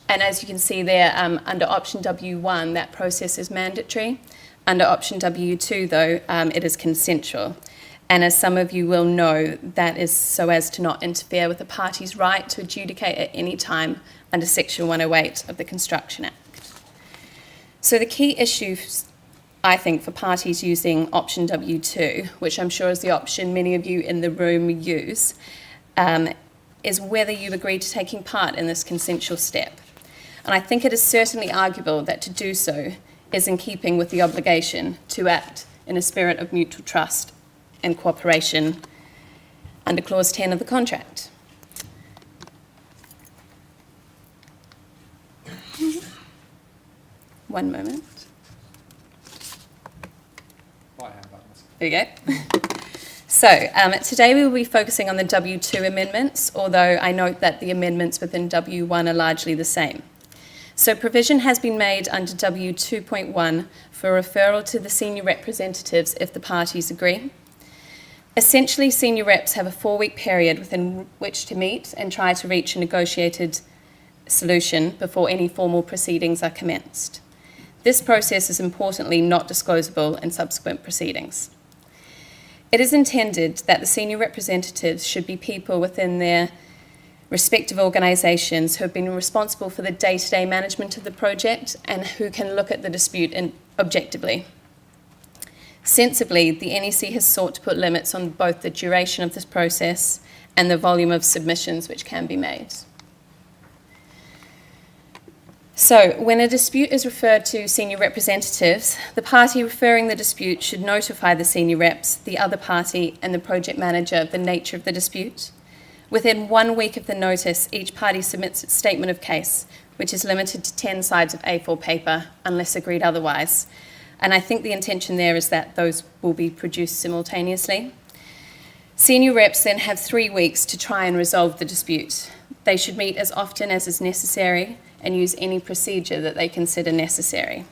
And as you can see there, under option W1, that process is mandatory. Under option W2, though, it is consensual. And as some of you will know, that is so as to not interfere with the party's right to adjudicate at any time under Section 108 of the Construction Act. So the key issues, I think, for parties using option W2, which I'm sure is the option many of you in the room use, is whether you agree to taking part in this consensual step. And I think it is certainly arguable that to do so is in keeping with the obligation to act in a spirit of mutual trust and cooperation under Clause 10 of the contract. One moment. There you go. So today we will be focusing on the W2 amendments, although I note that the amendments within W1 are largely the same. So provision has been made under W2.1 for referral to the senior representatives if the parties agree. Essentially, senior reps have a 4-week period within which to meet and try to reach a negotiated solution before any formal proceedings are commenced. This process is importantly not disclosable in subsequent proceedings. It is intended that the senior representatives should be people within their respective organisations who have been responsible for the day-to-day management of the project and who can look at the dispute objectively. Sensibly, the NEC has sought to put limits on both the duration of this process and the volume of submissions which can be made. So, when a dispute is referred to senior representatives, the party referring the dispute should notify the senior reps, the other party, and the project manager of the nature of the dispute. Within 1 week of the notice, each party submits its statement of case, which is limited to 10 sides of A4 paper, unless agreed otherwise. And I think the intention there is that those will be produced simultaneously. Senior reps then have 3 weeks to try and resolve the dispute. They should meet as often as is necessary and use any procedure that they consider necessary.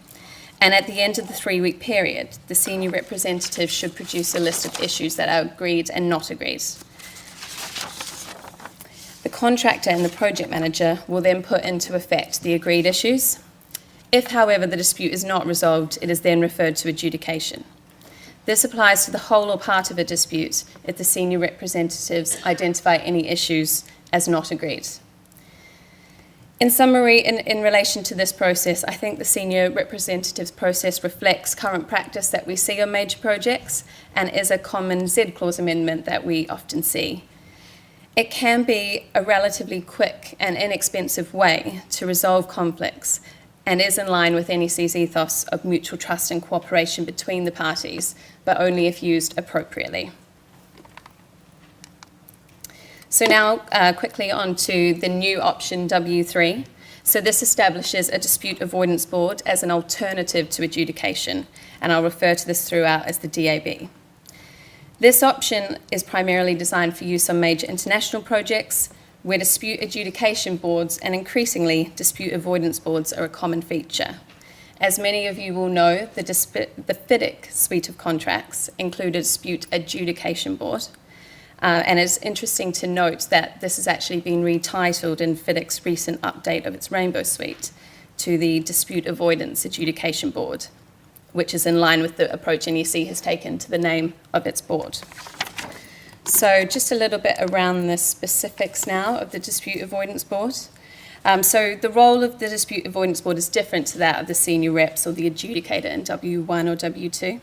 And at the end of the 3-week period, the senior representative should produce a list of issues that are agreed and not agreed. The contractor and the project manager will then put into effect the agreed issues. If, however, the dispute is not resolved, it is then referred to adjudication. This applies to the whole or part of a dispute if the senior representatives identify any issues as not agreed. In summary, in relation to this process, I think the senior representatives process reflects current practice that we see on major projects and is a common Z-clause amendment that we often see. It can be a relatively quick and inexpensive way to resolve conflicts and is in line with NEC's ethos of mutual trust and cooperation between the parties, but only if used appropriately. So now quickly on to the new option W3. So this establishes a dispute avoidance board as an alternative to adjudication, and I'll refer to this throughout as the DAB. This option is primarily designed for use on major international projects where dispute adjudication boards and increasingly dispute avoidance boards are a common feature. As many of you will know, the FIDIC suite of contracts include a dispute adjudication board. And it's interesting to note that this has actually been retitled in FIDIC's recent update of its Rainbow Suite to the Dispute Avoidance Adjudication Board, which is in line with the approach NEC has taken to the name of its board. So just a little bit around the specifics now of the Dispute Avoidance Board. So the role of the Dispute Avoidance Board is different to that of the senior reps or the adjudicator in W1 or W2.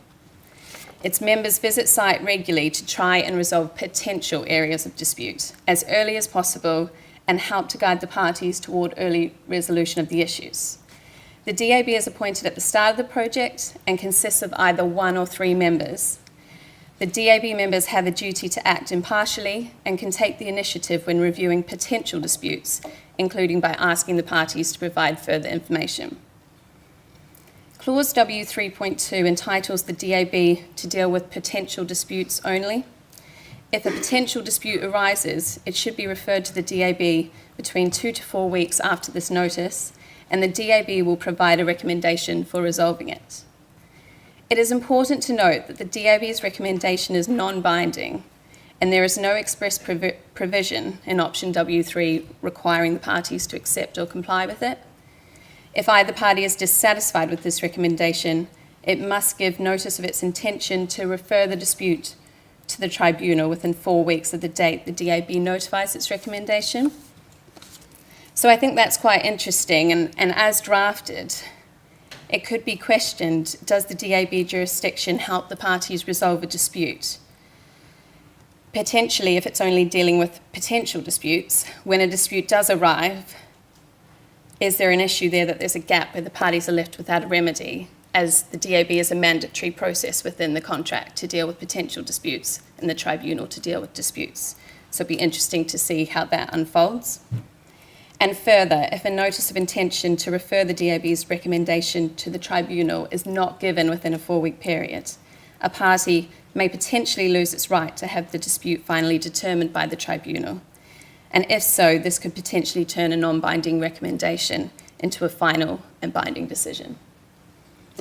Its members visit site regularly to try and resolve potential areas of dispute as early as possible and help to guide the parties toward early resolution of the issues. The DAB is appointed at the start of the project and consists of either 1 or 3 members. The DAB members have a duty to act impartially and can take the initiative when reviewing potential disputes, including by asking the parties to provide further information. Clause W3.2 entitles the DAB to deal with potential disputes only. If a potential dispute arises, it should be referred to the DAB between 2 to 4 weeks after this notice, and the DAB will provide a recommendation for resolving it. It is important to note that the DAB's recommendation is non-binding, and there is no express provision in option W3 requiring the parties to accept or comply with it. If either party is dissatisfied with this recommendation, it must give notice of its intention to refer the dispute to the tribunal within 4 weeks of the date the DAB notifies its recommendation. So I think that's quite interesting, and as drafted, it could be questioned, does the DAB jurisdiction help the parties resolve a dispute? Potentially, if it's only dealing with potential disputes, when a dispute does arrive, is there an issue there that there's a gap where the parties are left without a remedy, as the DAB is a mandatory process within the contract to deal with potential disputes and the tribunal to deal with disputes? So it'd be interesting to see how that unfolds. And further, if a notice of intention to refer the DAB's recommendation to the tribunal is not given within a 4-week period, a party may potentially lose its right to have the dispute finally determined by the tribunal. And if so, this could potentially turn a non-binding recommendation into a final and binding decision.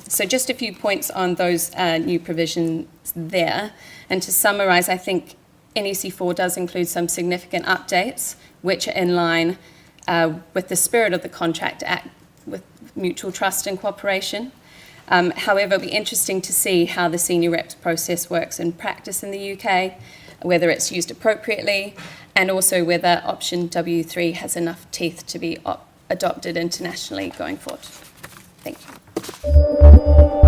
So just a few points on those new provisions there. And to summarise, I think NEC4 does include some significant updates, which are in line with the spirit of the Contract Act with mutual trust and cooperation. However, it'll be interesting to see how the senior reps process works in practice in the UK, whether it's used appropriately, and also whether option W3 has enough teeth to be adopted internationally going forward. Thank you.